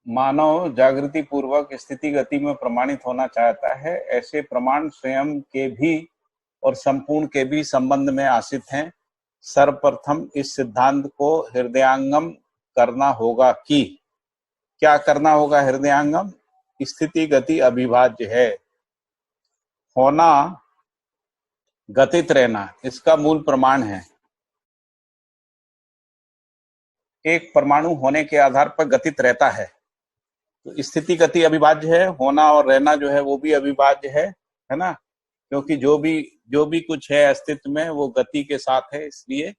मानव जागृति पूर्वक स्थिति गति में प्रमाणित होना चाहता है। ऐसे प्रमाण स्वयं के भी और संपूर्ण के भी संबंध में आश्रित हैं। सर्वप्रथम इस सिद्धांत को हृदयांगम करना होगा कि क्या करना होगा? हृदयांगम, स्थिति गति अविभाज्य है। होना, गतित रहना, इसका मूल प्रमाण है। एक परमाणु होने के आधार पर गतित रहता है, तो स्थिति गति अविभाज्य है। होना और रहना जो है वो भी अविभाज्य है ना, क्योंकि जो भी कुछ है अस्तित्व में वो गति के साथ है, इसलिए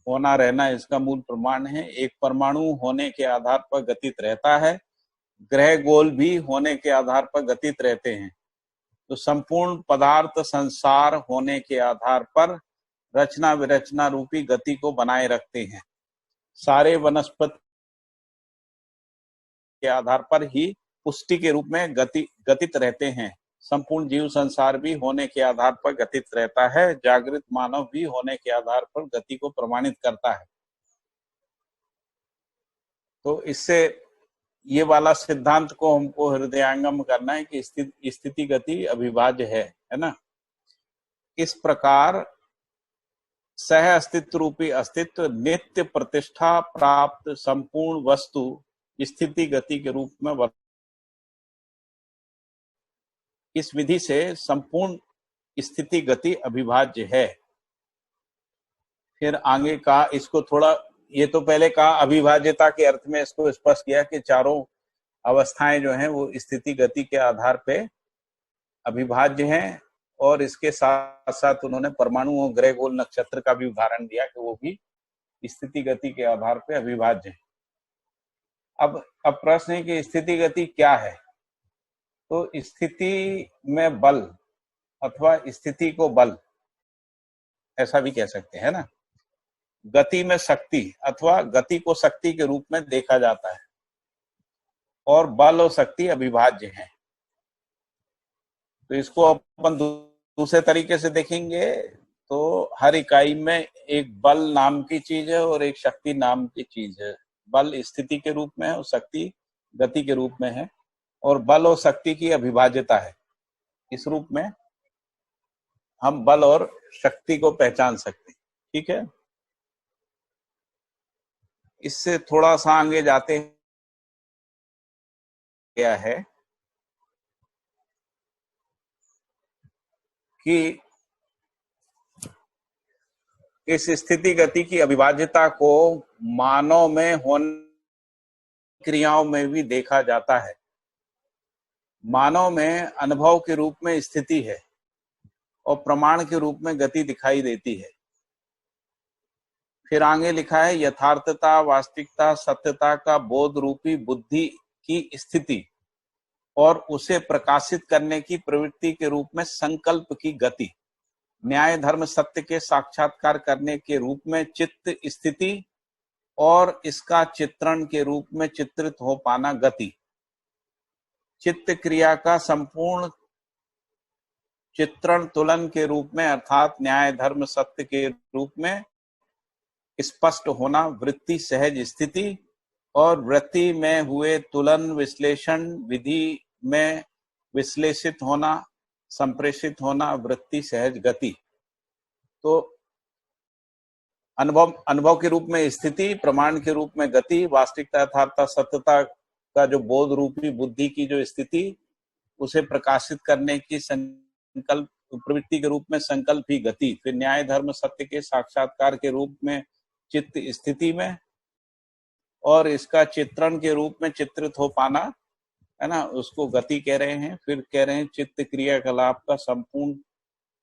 होना रहना इसका मूल प्रमाण है। एक परमाणु होने के आधार पर गतित रहता है, ग्रह गोल भी होने के आधार पर गतित रहते हैं। तो संपूर्ण पदार्थ संसार होने के आधार पर रचना विरचना रूपी गति को बनाए रखते हैं। सारे वनस्पति के आधार पर ही पुष्टि के रूप में गतित रहते हैं। संपूर्ण जीव संसार भी होने के आधार पर गतित रहता है। जागृत मानव भी होने के आधार पर गति को प्रमाणित करता है। तो इससे ये वाला सिद्धांत को हमको हृदयांगम करना है कि स्थिति गति अविभाज्य है ना। इस प्रकार सह अस्तित्व रूपी अस्तित्व नित्य प्रतिष्ठा प्राप्त संपूर्ण वस्तु स्थिति गति के रूप में इस विधि से संपूर्ण स्थिति गति अविभाज्य है। फिर आगे का इसको थोड़ा, ये तो पहले कहा अविभाज्यता के अर्थ में इसको स्पष्ट किया कि चारों अवस्थाएं जो हैं वो स्थिति गति के आधार पे अविभाज्य हैं, और इसके साथ साथ उन्होंने परमाणु और ग्रह गोल नक्षत्र का भी उदाहरण दिया कि वो भी स्थिति गति के आधार पे अविभाज्य है। अब प्रश्न है कि स्थिति गति क्या है? तो स्थिति में बल अथवा स्थिति को बल ऐसा भी कह सकते हैं ना। गति में शक्ति अथवा गति को शक्ति के रूप में देखा जाता है, और बल और शक्ति अविभाज्य हैं। तो इसको अपन दूसरे तरीके से देखेंगे तो हर इकाई में एक बल नाम की चीज है और एक शक्ति नाम की चीज है। बल स्थिति के रूप में है और शक्ति गति के रूप में है, और बल और शक्ति की अविभाज्यता है। इस रूप में हम बल और शक्ति को पहचान सकते हैं। ठीक है, इससे थोड़ा सा आगे जाते हैं। क्या है कि इस स्थिति गति की अविभाज्यता को मानव में होने क्रियाओं में भी देखा जाता है। मानव में अनुभव के रूप में स्थिति है और प्रमाण के रूप में गति दिखाई देती है। फिर आगे लिखा है यथार्थता, वास्तविकता, सत्यता का बोध रूपी बुद्धि की स्थिति और उसे प्रकाशित करने की प्रवृत्ति के रूप में संकल्प की गति, न्याय धर्म सत्य के साक्षात्कार करने के रूप में चित्त स्थिति और इसका चित्रण के रूप में चित्रित हो पाना गति, चित्त क्रिया का संपूर्ण चित्रण तुलन के रूप में अर्थात न्याय धर्म सत्य के रूप में स्पष्ट होना वृत्ति सहज स्थिति, और वृत्ति में हुए तुलन विश्लेषण विधि में विश्लेषित होना संप्रेषित होना वृत्ति सहज गति। तो अनुभव के रूप में स्थिति, प्रमाण के रूप में गति, वास्तविकता यथार्थता सत्यता का जो बोध रूपी बुद्धि की जो स्थिति, उसे प्रकाशित करने की संकल्प प्रवृत्ति के रूप में संकल्प ही गति, फिर न्याय धर्म सत्य के साक्षात्कार के रूप में चित्त स्थिति में, और इसका चित्रण के रूप में चित्रित हो पाना है ना, उसको गति कह रहे हैं। फिर कह रहे हैं चित्त क्रियाकलाप का संपूर्ण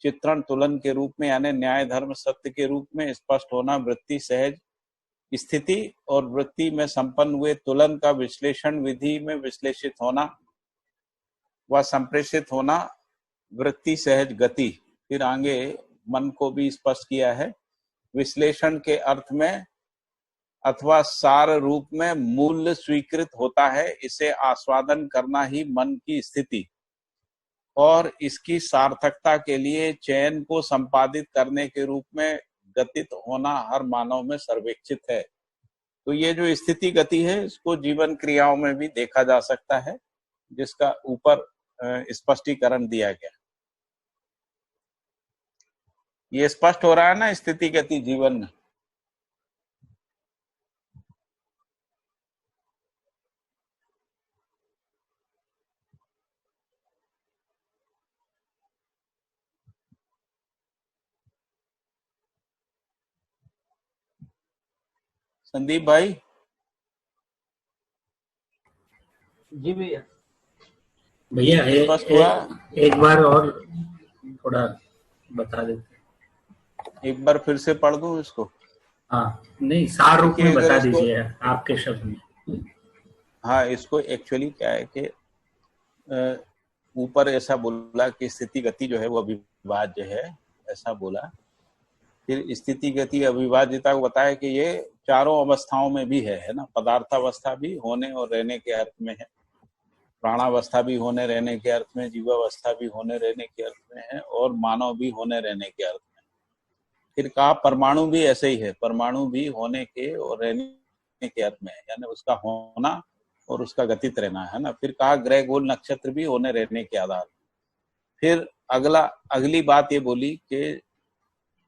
चित्रण तुलन के रूप में यानी न्याय धर्म सत्य के रूप में स्पष्ट होना वृत्ति सहज स्थिति, और वृत्ति में संपन्न हुए तुलन का विश्लेषण विधि में विश्लेषित होना व संप्रेषित होना वृत्ति सहज गति। फिर आगे मन को भी स्पष्ट किया है, विश्लेषण के अर्थ में अथवा सार रूप में मूल्य स्वीकृत होता है, इसे आस्वादन करना ही मन की स्थिति, और इसकी सार्थकता के लिए चयन को संपादित करने के रूप में गतित होना हर मानव में सर्वेक्षित है। तो ये जो स्थिति गति है इसको जीवन क्रियाओं में भी देखा जा सकता है, जिसका ऊपर स्पष्टीकरण दिया गया। ये स्पष्ट हो रहा है ना स्थिति गति जीवन में? संदीप भाई? जी भैया। भैया स्पष्ट हुआ? एक बार और थोड़ा बता देते। एक बार फिर से पढ़ दूं इसको? हाँ, नहीं सार रूप देखिए में अगर बता इसको, दीजिए आपके शब्द में। हाँ, इसको एक्चुअली क्या है कि ऊपर ऐसा बोला कि स्थिति गति जो है वो अविभाज्य है, ऐसा बोला। फिर स्थिति गति अविभाज्यता को बताया कि ये चारों अवस्थाओं में भी है ना। पदार्थावस्था भी होने और रहने के अर्थ में है, प्राणावस्था भी होने रहने के अर्थ में, जीवावस्था भी होने रहने के अर्थ में है, और मानव भी होने रहने के अर्थ में। फिर कहा परमाणु भी ऐसे ही है, परमाणु भी होने के और रहने के अर्थ में है, यानी उसका होना और उसका गतित रहना है ना। फिर कहा ग्रह गोल नक्षत्र भी होने रहने के आधार। फिर अगली बात ये बोली कि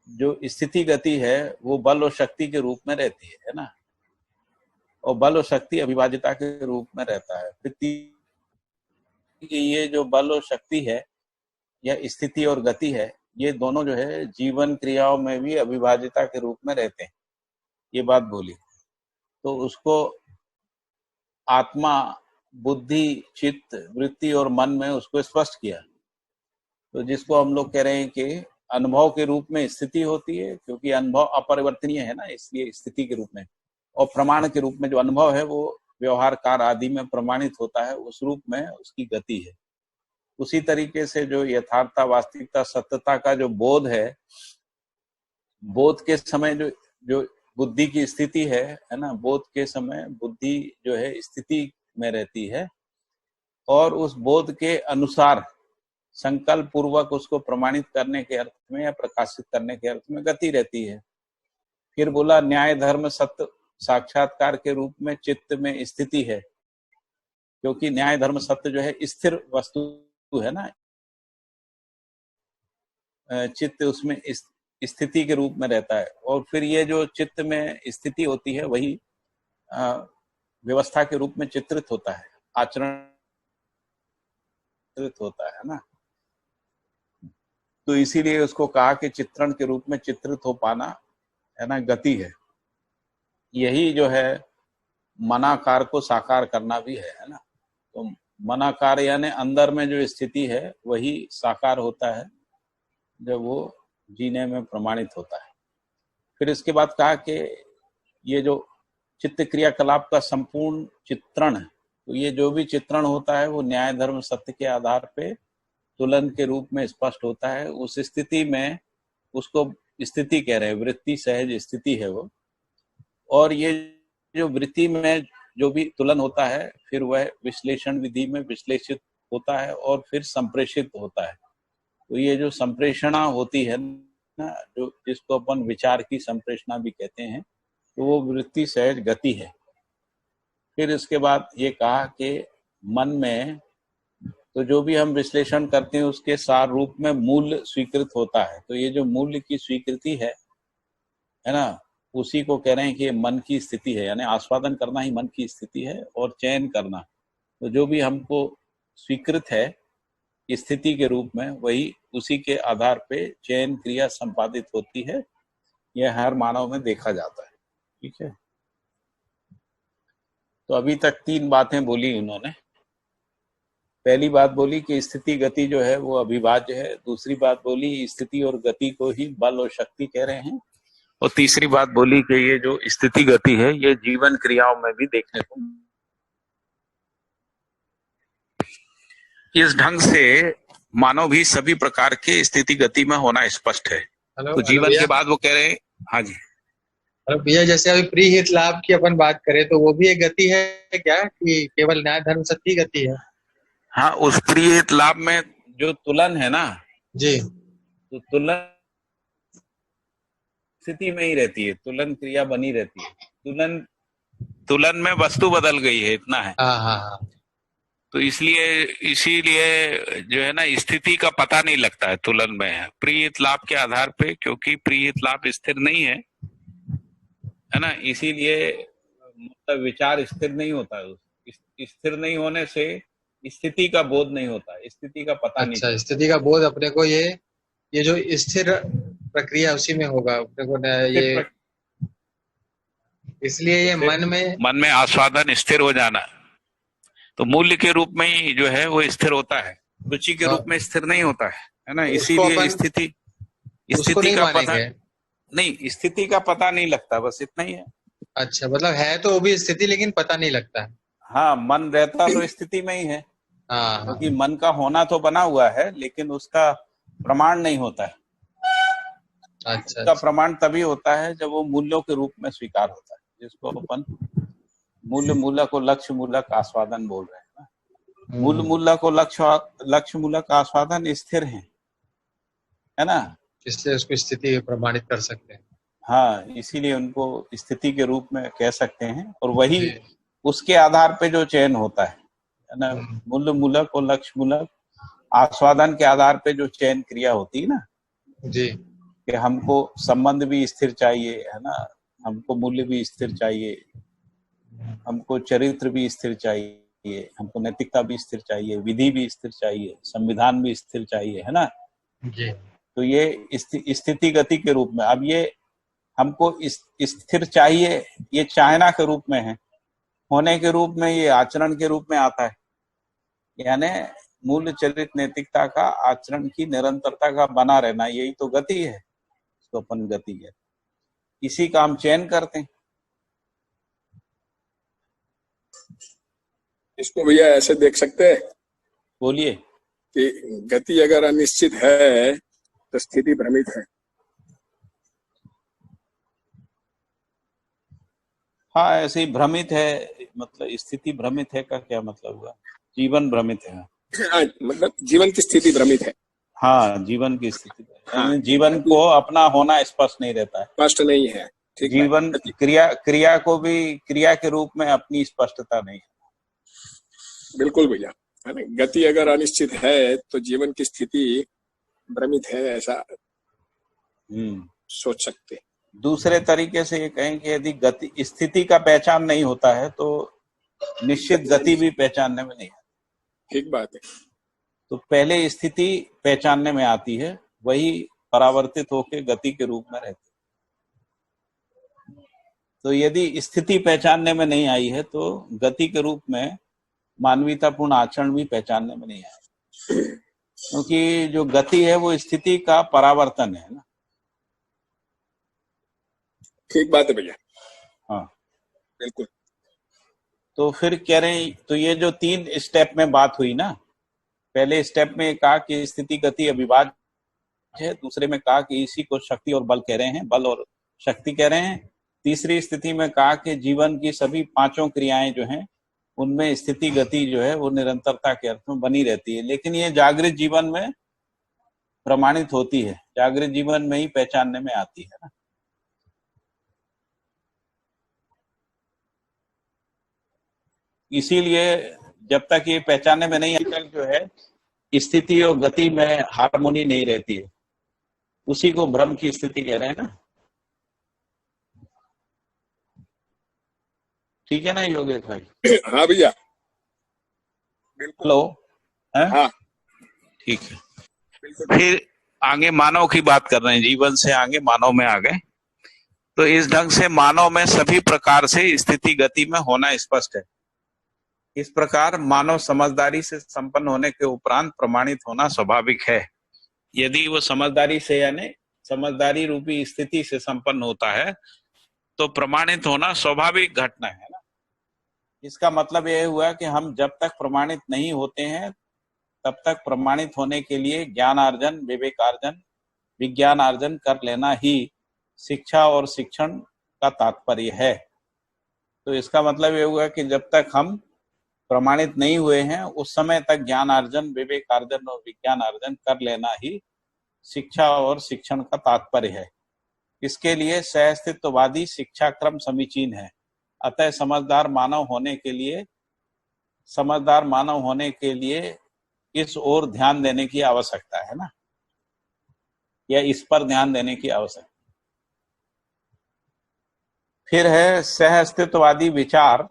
जो स्थिति गति है वो बल और शक्ति के रूप में रहती है ना, और बल और शक्ति अविभाज्यता के रूप में रहता है। फिर कि ये जो बल और शक्ति है या स्थिति और गति है, ये दोनों जो है जीवन क्रियाओं में भी अविभाज्यता के रूप में रहते हैं, ये बात बोली। तो उसको आत्मा, बुद्धि, चित्त, वृत्ति और मन में उसको स्पष्ट किया। तो जिसको हम लोग कह रहे हैं कि अनुभव के रूप में स्थिति होती है, क्योंकि अनुभव अपरिवर्तनीय है ना, इसलिए स्थिति के रूप में। और प्रमाण के रूप में जो अनुभव है वो व्यवहार कार आदि में प्रमाणित होता है, उस रूप में उसकी गति है। उसी तरीके से जो यथार्थता, वास्तविकता, सत्यता का जो बोध है, बोध के समय जो जो बुद्धि की स्थिति है ना, बोध के समय बुद्धि जो है स्थिति में रहती है, और उस बोध के अनुसार संकल्प पूर्वक उसको प्रमाणित करने के अर्थ में या प्रकाशित करने के अर्थ में गति रहती है। फिर बोला न्याय धर्म सत्य साक्षात्कार के रूप में चित्त में स्थिति है, क्योंकि न्याय धर्म सत्य जो है स्थिर वस्तु है ना, चित्त उसमें स्थिति के रूप में रहता है। और फिर ये जो चित्त में स्थिति होती है वही व्यवस्था के रूप में चित्रित होता है, आचरण चित्रित होता है ना। तो इसीलिए उसको कहा कि चित्रण के रूप में चित्रित हो पाना है ना, गति है। यही जो है मनाकार को साकार करना भी है ना। तो मनाकार यानी अंदर में जो स्थिति है वही साकार होता है जब वो जीने में प्रमाणित होता है। फिर इसके बाद कहा कि ये जो चित्त क्रियाकलाप का संपूर्ण चित्रण है, तो ये जो भी चित्रण होता है वो न्याय धर्म सत्य के आधार पे तुलन के रूप में स्पष्ट होता है। उस स्थिति में उसको स्थिति कह रहे हैं, वृत्ति सहज स्थिति है वो। और ये जो वृत्ति में जो भी तुलन होता है फिर वह विश्लेषण विधि में विश्लेषित होता है और फिर संप्रेषित होता है। तो ये जो संप्रेषणा होती है ना, जो जिसको अपन विचार की संप्रेषणा भी कहते हैं, तो वो वृत्ति सहज गति है। फिर इसके बाद ये कहा कि मन में तो जो भी हम विश्लेषण करते हैं उसके सार रूप में मूल्य स्वीकृत होता है। तो ये जो मूल्य की स्वीकृति है ना, उसी को कह रहे हैं कि ये मन की स्थिति है, यानी आस्वादन करना ही मन की स्थिति है और चयन करना। तो जो भी हमको स्वीकृत है स्थिति के रूप में, वही उसी के आधार पे चयन क्रिया संपादित होती है। यह हर मानव में देखा जाता है। ठीक है, तो अभी तक 3 बातें बोली इन्होंने। पहली बात बोली कि स्थिति गति जो है वो अविभाज्य है। दूसरी बात बोली स्थिति और गति को ही बल और शक्ति कह रहे हैं। और तीसरी बात बोली कि ये जो स्थिति गति है ये जीवन क्रियाओं में भी देखने को। इस ढंग से मानव भी सभी प्रकार के स्थिति गति में होना स्पष्ट है। तो जीवन के बाद वो कह रहे हैं, हाँ जी भैया, जैसे अभी प्री हित लाभ की अपन बात करें तो वो भी एक गति है क्या, कि केवल न्याय धर्म सत्य गति है? हाँ, उस प्री हित लाभ में जो तुलन है ना जी, तो तुलन स्थिति में ही रहती है, तुलन क्रिया बनी रहती है। तुलन तुलन में वस्तु बदल गई है, इतना है। हाँ हाँ हाँ। तो इसीलिए जो है ना, स्थिति का पता नहीं लगता है तुलन में, प्रीहित लाभ के आधार पे, क्योंकि प्रीहित लाभ स्थिर नहीं है ना, इसीलिए मतलब विचार स्थिर नहीं होता है। स्थिर नहीं होने से स्थिति का बोध नहीं होता, स्थिति का पता नहीं। अच्छा, स्थिति का बोध अपने को ये जो स्थिर प्रक्रिया उसी में होगा अपने को ये, इसलिए ये मन में आस्वादन स्थिर हो जाना, तो मूल्य के रूप में ही जो है वो स्थिर होता है, रुचि के रूप में स्थिर नहीं होता है ना। इसीलिए स्थिति का पता नहीं, स्थिति का पता नहीं लगता, बस इतना ही है। अच्छा, मतलब है तो वो भी स्थिति, लेकिन पता नहीं लगता है। हाँ, मन रहता तो स्थिति में ही है। हाँ, क्योंकि मन का होना तो बना हुआ है, लेकिन उसका प्रमाण नहीं होता है। अच्छा, उसका प्रमाण तभी होता है जब वो मूल्यों के रूप में स्वीकार होता है, जिसको अपन मूल्य मूलक और लक्ष्य मूलक आस्वादन बोल रहे हैं ना। मूल्य मूलक और लक्ष्य मूलक आस्वादन स्थिर है ना, इसलिए उसको स्थिति प्रमाणित कर सकते हैं। हाँ, इसीलिए उनको स्थिति के रूप में कह सकते हैं। और वही उसके आधार पे जो चयन होता है ना, मूल्य मूलक और लक्ष्य मूलक आस्वादन के आधार पे जो चयन क्रिया होती है ना जी, कि हमको संबंध भी स्थिर चाहिए, है ना, हमको मूल्य भी स्थिर चाहिए, हमको चरित्र भी स्थिर चाहिए, हमको नैतिकता भी स्थिर चाहिए, विधि भी स्थिर चाहिए, संविधान भी स्थिर चाहिए, है ना जी। तो ये स्थिति गति के रूप में। अब ये हमको स्थिर चाहिए, ये चाहना के रूप में है, होने के रूप में ये आचरण के रूप में आता है, यानी मूल्य चरित्र नैतिकता का आचरण की निरंतरता का बना रहना, यही तो गति है, इसको अपन गति है, इसी का हम चयन करते हैं। इसको भैया ऐसे देख सकते हैं, बोलिए, कि गति अगर अनिश्चित है तो स्थिति भ्रमित है। हाँ, ऐसे ही भ्रमित है, मतलब स्थिति भ्रमित है का क्या मतलब हुआ? जीवन भ्रमित है। मतलब जीवन की स्थिति भ्रमित है। हाँ, जीवन की स्थिति, जीवन को अपना होना स्पष्ट नहीं रहता है, स्पष्ट नहीं है। ठीक, जीवन क्रिया को भी क्रिया के रूप में अपनी स्पष्टता नहीं है। बिल्कुल भैया, है ना, गति अगर अनिश्चित है तो जीवन की स्थिति भ्रमित है, ऐसा सोच सकते। दूसरे तरीके से ये कहें कि यदि गति स्थिति का पहचान नहीं होता है तो निश्चित गति भी पहचानने में नहीं है। ठीक बात है। तो पहले स्थिति पहचानने में आती है, वही परावर्तित होकर गति के रूप में रहती है। तो यदि स्थिति पहचानने में नहीं आई है तो गति के रूप में मानवीयतापूर्ण आचरण भी पहचानने में नहीं आया, क्योंकि जो गति है वो स्थिति का परावर्तन है ना। ठीक बात है भैया। हाँ, बिल्कुल। तो फिर कह रहे हैं, तो ये जो 3 स्टेप में बात हुई ना, पहले स्टेप में कहा कि स्थिति गति अविभाज्य है, दूसरे में कहा कि इसी को शक्ति और बल कह रहे हैं, बल और शक्ति कह रहे हैं, तीसरी स्थिति में कहा कि जीवन की सभी 5 क्रियाएं जो हैं उनमें स्थिति गति जो है वो निरंतरता के अर्थ में बनी रहती है, लेकिन ये जागृत जीवन में प्रमाणित होती है, जागृत जीवन में ही पहचानने में आती है ना। इसीलिए जब तक ये पहचानने में नहीं आती तक जो है स्थिति और गति में हार्मोनी नहीं रहती है, उसी को भ्रम की स्थिति कह रहे हैं ना। ठीक है ना योगेश भाई? हाँ भैया, हेलो, हाँ ठीक है। फिर आगे मानव की बात कर रहे हैं, जीवन से आगे मानव में आ गए। तो इस ढंग से मानव में सभी प्रकार से स्थिति गति में होना स्पष्ट है। इस प्रकार मानव समझदारी से संपन्न होने के उपरांत प्रमाणित होना स्वाभाविक है। यदि वो समझदारी से यानी समझदारी रूपी स्थिति से संपन्न होता है तो प्रमाणित होना स्वाभाविक घटना है ना। इसका मतलब यह हुआ कि हम जब तक प्रमाणित नहीं होते हैं तब तक प्रमाणित होने के लिए ज्ञानार्जन, विवेकार्जन, विज्ञानार्जन कर लेना ही शिक्षा और शिक्षण का तात्पर्य है। तो इसका मतलब यह हुआ कि जब तक हम प्रमाणित नहीं हुए हैं उस समय तक ज्ञानार्जन, विवेकार्जन और विज्ञानार्जन कर लेना ही शिक्षा और शिक्षण का तात्पर्य है। इसके लिए सहअस्तित्ववादी शिक्षा क्रम समीचीन है। अतः समझदार मानव होने के लिए इस ओर ध्यान देने की आवश्यकता है ना, या इस पर ध्यान देने की आवश्यकता। फिर है सह अस्तित्ववादी विचार।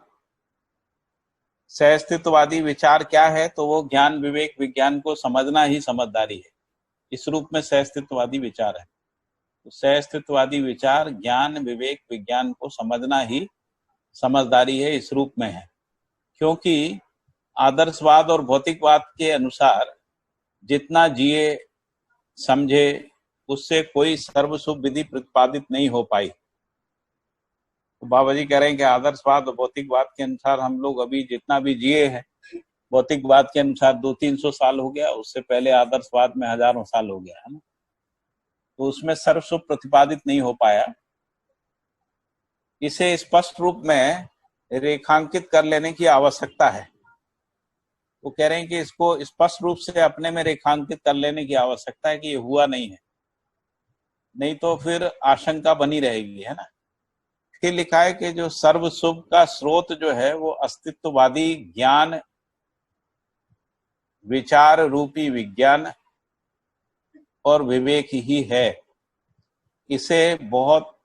सह अस्तित्ववादी विचार क्या है? तो वो ज्ञान विवेक विज्ञान को समझना ही समझदारी है, इस रूप में सह अस्तित्ववादी विचार है। तो सह अस्तित्ववादी विचार ज्ञान विवेक विज्ञान को समझना ही समझदारी है, इस रूप में है। क्योंकि आदर्शवाद और भौतिकवाद के अनुसार जितना जिए समझे उससे कोई सर्वशुभ विधि प्रतिपादित नहीं हो पाई। तो बाबा जी कह रहे हैं कि आदर्शवाद और भौतिकवाद के अनुसार हम लोग अभी जितना भी जिए हैं, भौतिकवाद के अनुसार 200-300 साल हो गया, उससे पहले आदर्शवाद में हजारों साल हो गया है ना, तो उसमें सर्वशुभ प्रतिपादित नहीं हो पाया। इसे स्पष्ट रूप में रेखांकित कर लेने की आवश्यकता है। वो कह रहे हैं कि इसको स्पष्ट रूप से अपने में रेखांकित कर लेने की आवश्यकता है कि ये हुआ नहीं है, नहीं तो फिर आशंका बनी रहेगी, है ना। फिर लिखा है कि जो सर्वशुभ का स्रोत जो है वो अस्तित्ववादी ज्ञान विचार रूपी विज्ञान और विवेक ही है। इसे बहुत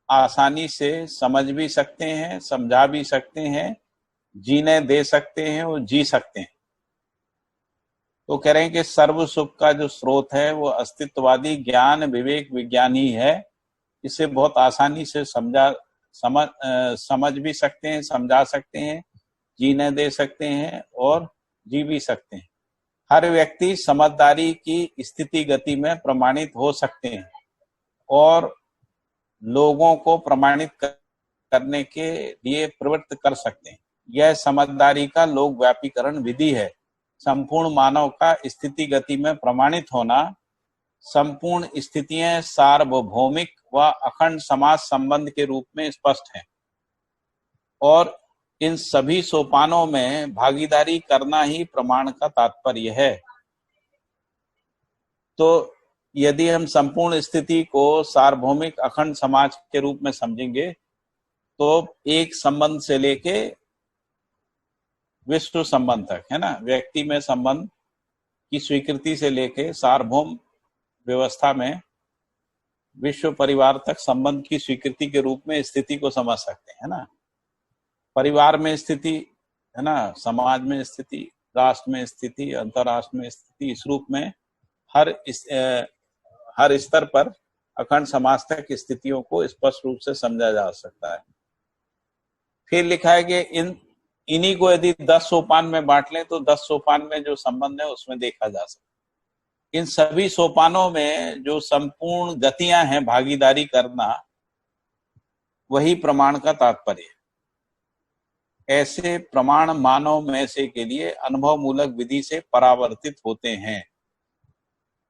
आसानी से समझ भी सकते हैं, समझा भी सकते हैं, जीने दे सकते हैं और जी सकते हैं। तो कह रहे हैं कि सर्वसुख का जो स्रोत है वो अस्तित्ववादी ज्ञान विवेक विज्ञान ही है। इसे बहुत आसानी से समझ भी सकते हैं, समझा सकते हैं, जीने दे सकते हैं और जी भी सकते हैं। हर व्यक्ति समझदारी की स्थिति गति में प्रमाणित हो सकते हैं और लोगों को प्रमाणित करने के लिए प्रवृत्त कर सकते हैं। यह समझदारी का लोक व्यापीकरण विधि है। संपूर्ण मानव का स्थिति गति में प्रमाणित होना, संपूर्ण स्थितियां सार्वभौमिक व अखंड समाज संबंध के रूप में स्पष्ट है और इन सभी सोपानों में भागीदारी करना ही प्रमाण का तात्पर्य है। तो यदि हम संपूर्ण स्थिति को सार्वभौमिक अखंड समाज के रूप में समझेंगे तो एक संबंध से लेके विश्व संबंध तक, है ना, व्यक्ति में संबंध की स्वीकृति से लेके सार्वभौम व्यवस्था में विश्व परिवार तक संबंध की स्वीकृति के रूप में स्थिति को समझ सकते हैं ना। परिवार में स्थिति, है ना, समाज में स्थिति, राष्ट्र में स्थिति, अंतरराष्ट्र में स्थिति, इस रूप में हर स्तर पर अखंड समाज तक स्थितियों को स्पष्ट रूप से समझा जा सकता है। फिर लिखा है कि इन्हीं को यदि 10 सोपान में बांट लें तो 10 सोपान में जो संबंध है उसमें देखा जा सकता है। इन सभी सोपानों में जो संपूर्ण गतियां हैं भागीदारी करना, वही प्रमाण का तात्पर्य है। ऐसे प्रमाण मानव में से के लिए अनुभव मूलक विधि से परावर्तित होते हैं।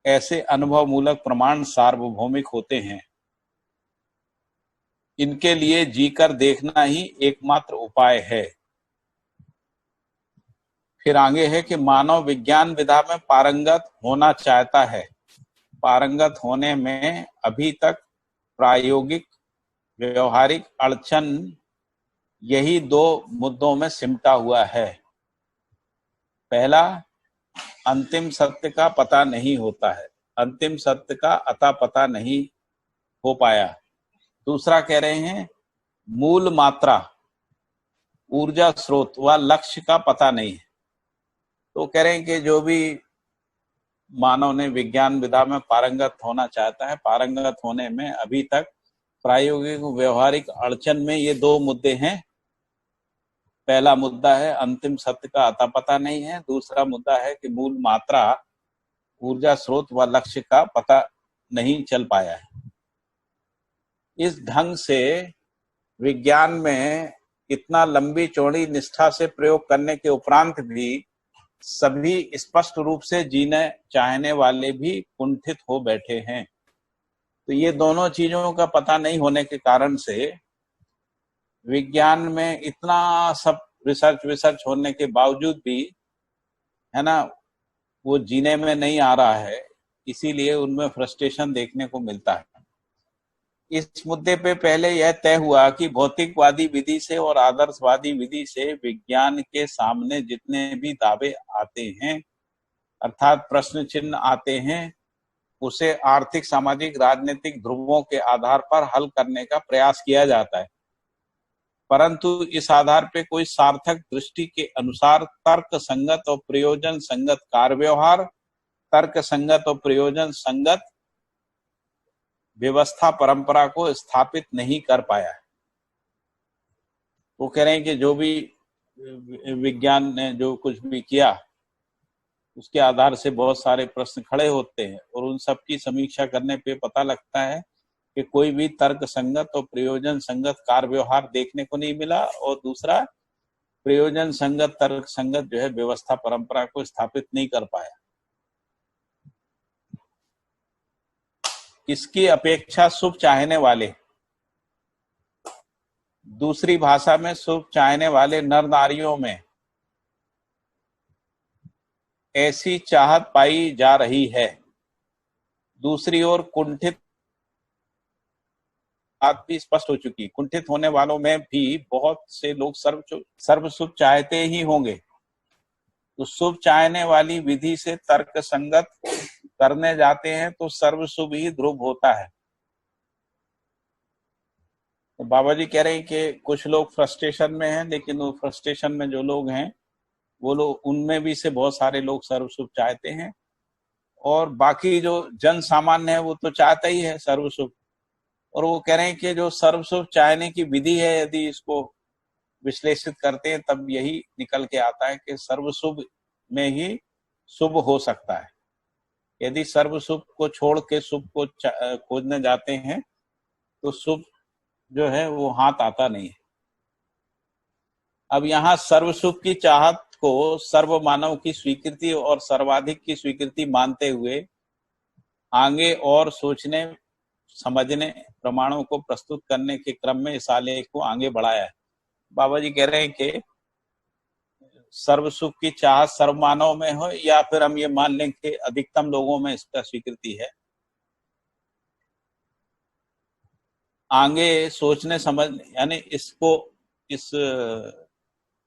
ऐसे अनुभव मूलक प्रमाण सार्वभौमिक होते हैं। इनके लिए जीकर देखना ही एकमात्र उपाय है। फिर आगे है कि मानव विज्ञान विधा में पारंगत होना चाहता है। पारंगत होने में अभी तक प्रायोगिक व्यवहारिक अड़चन यही 2 मुद्दों में सिमटा हुआ है। पहला, अंतिम सत्य का पता नहीं होता है, अंतिम सत्य का अता पता नहीं हो पाया। दूसरा कह रहे हैं मूल मात्रा, ऊर्जा स्रोत व लक्ष्य का पता नहीं है। तो कह रहे हैं कि जो भी मानव ने विज्ञान विधा में पारंगत होना चाहता है, पारंगत होने में अभी तक प्रायोगिक व्यवहारिक अड़चन में ये 2 मुद्दे हैं। पहला मुद्दा है अंतिम सत्य का अता पता नहीं है, दूसरा मुद्दा है कि मूल मात्रा ऊर्जा स्रोत व लक्ष्य का पता नहीं चल पाया है। इस ढंग से विज्ञान में इतना लंबी चौड़ी निष्ठा से प्रयोग करने के उपरांत भी सभी स्पष्ट रूप से जीने चाहने वाले भी कुंठित हो बैठे हैं। तो ये दोनों चीजों का पता नहीं होने के कारण से विज्ञान में इतना सब रिसर्च होने के बावजूद भी, है ना, वो जीने में नहीं आ रहा है। इसीलिए उनमें फ्रस्ट्रेशन देखने को मिलता है। इस मुद्दे पे पहले यह तय हुआ कि भौतिकवादी विधि से और आदर्शवादी विधि से विज्ञान के सामने जितने भी दावे आते हैं अर्थात प्रश्न चिन्ह आते हैं, उसे आर्थिक, सामाजिक, राजनीतिक ध्रुवों के आधार पर हल करने का प्रयास किया जाता है, परंतु इस आधार पे कोई सार्थक दृष्टि के अनुसार तर्क संगत और प्रयोजन संगत कार्य व्यवहार, तर्क संगत और प्रयोजन संगत व्यवस्था परंपरा को स्थापित नहीं कर पाया है। वो कह रहे हैं कि जो भी विज्ञान ने जो कुछ भी किया उसके आधार से बहुत सारे प्रश्न खड़े होते हैं और उन सब की समीक्षा करने पे पता लगता है कि कोई भी तर्क संगत और प्रयोजन संगत कार्य व्यवहार देखने को नहीं मिला, और दूसरा प्रयोजन संगत तर्क संगत जो है व्यवस्था परंपरा को स्थापित नहीं कर पाया। इसकी अपेक्षा शुभ चाहने वाले, दूसरी भाषा में शुभ चाहने वाले नर नारियों में ऐसी चाहत पाई जा रही है। दूसरी ओर कुंठित बात भी स्पष्ट हो चुकी, कुंठित होने वालों में भी बहुत से लोग सर्व शुभ चाहते ही होंगे। तो शुभ चाहने वाली विधि से तर्क संगत करने जाते हैं तो सर्व शुभ ही ध्रुव होता है। तो बाबा जी कह रहे हैं कि कुछ लोग फ्रस्ट्रेशन में हैं, लेकिन वो फ्रस्ट्रेशन में जो लोग हैं वो लोग, उनमें भी से बहुत सारे लोग सर्व शुभ चाहते हैं, और बाकी जो जन सामान्य है वो तो चाहता ही है सर्व शुभ। और वो कह रहे हैं कि जो सर्व शुभ चाहने की विधि है, यदि इसको विश्लेषित करते हैं तब यही निकल के आता है कि सर्व शुभ में ही शुभ हो सकता है। यदि सर्व शुभ को छोड़ के शुभ को खोजने जाते हैं तो शुभ जो है वो हाथ आता नहीं है। अब यहाँ सर्व शुभ की चाहत को सर्व मानव की स्वीकृति और सर्वाधिक की स्वीकृति मानते हुए आगे और सोचने समझने प्रमाणों को प्रस्तुत करने के क्रम में इस आलेख को आगे बढ़ाया है। बाबा जी कह रहे हैं कि सर्व सुख की चाहत सर्व मानव में हो, या फिर हम ये मान लें कि अधिकतम लोगों में इसका स्वीकृति है। आगे सोचने समझने, यानी इसको, इस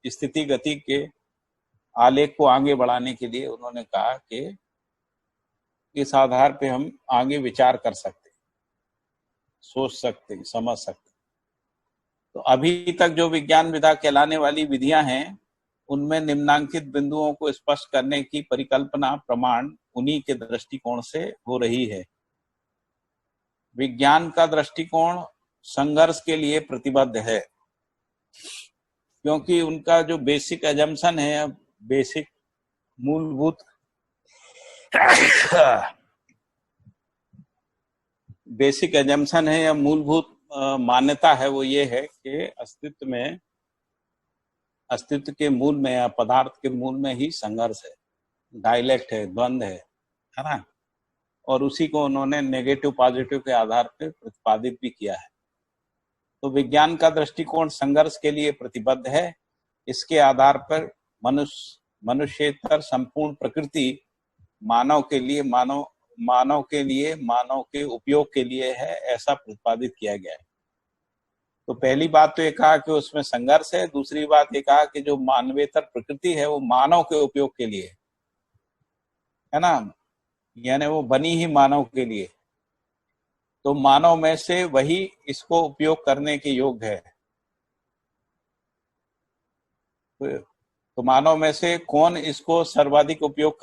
स्थिति गति के आलेख को आगे बढ़ाने के लिए उन्होंने कहा कि इस आधार पे हम आगे विचार कर सकते, सोच सकते, समझ सकते। तो अभी तक जो विज्ञान विधा कहलाने वाली विधियां हैं उनमें निम्नांकित बिंदुओं को स्पष्ट करने की परिकल्पना प्रमाण उन्हीं के दृष्टिकोण से हो रही है। विज्ञान का दृष्टिकोण संघर्ष के लिए प्रतिबद्ध है, क्योंकि उनका जो बेसिक एजम्पशन है, बेसिक मूलभूत बेसिक एजम्पशन है या मूलभूत मान्यता है, वो ये है कि अस्तित्व के मूल में या पदार्थ के मूल में ही संघर्ष है, डायलेक्ट है, द्वंद्व है ना। और उसी को उन्होंने नेगेटिव पॉजिटिव के आधार पर प्रतिपादित भी किया है। तो विज्ञान का दृष्टिकोण संघर्ष के लिए प्रतिबद्ध है। इसके आधार पर मनुष्येतर संपूर्ण प्रकृति मानव के उपयोग के लिए है, ऐसा प्रतिपादित किया गया है। तो पहली बात तो ये कहा कि उसमें संघर्ष है, दूसरी बात ये कहा कि जो मानवेतर प्रकृति है वो मानव के उपयोग के लिए है ना, यानी वो बनी ही मानव के लिए। तो मानव में से वही इसको उपयोग करने के योग्य है। तो मानव में से कौन इसको सर्वाधिक उपयोग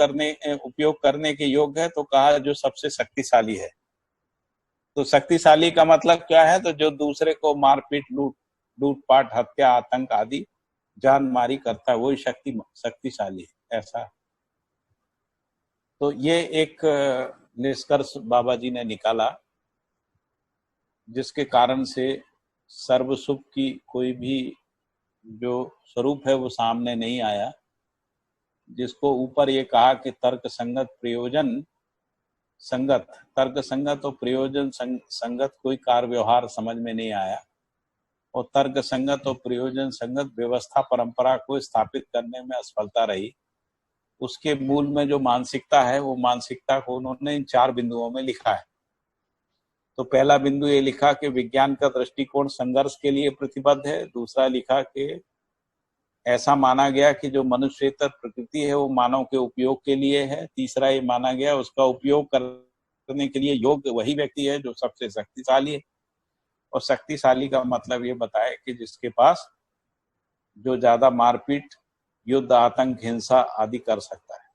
करने के योग्य है, तो कहा जो सबसे शक्तिशाली है। तो शक्तिशाली का मतलब क्या है, तो जो दूसरे को मारपीट, लूटपाट, हत्या, आतंक आदि जानमारी करता है, वही शक्तिशाली है, ऐसा। तो ये एक निष्कर्ष बाबा जी ने निकाला, जिसके कारण से सर्वसुख की कोई भी जो स्वरूप है वो सामने नहीं आया। जिसको ऊपर ये कहा कि तर्क संगत, प्रयोजन संगत, तर्क संगत और प्रयोजन संगत कोई कार्य व्यवहार समझ में नहीं आया, और तर्क संगत और प्रयोजन संगत व्यवस्था परंपरा को स्थापित करने में असफलता रही। उसके मूल में जो मानसिकता है, वो मानसिकता को उन्होंने इन 4 बिंदुओं में लिखा है। तो तो पहला बिंदु ये लिखा कि विज्ञान का दृष्टिकोण संघर्ष के लिए प्रतिबद्ध है। दूसरा लिखा कि ऐसा माना गया कि जो मनुष्येतर प्रकृति है वो मानव के उपयोग के लिए है। तीसरा ये माना गया उसका उपयोग करने के लिए योग्य वही व्यक्ति है जो सबसे शक्तिशाली है। और शक्तिशाली का मतलब ये बताया कि जिसके पास जो ज्यादा मारपीट, युद्ध, आतंक, हिंसा आदि कर सकता है।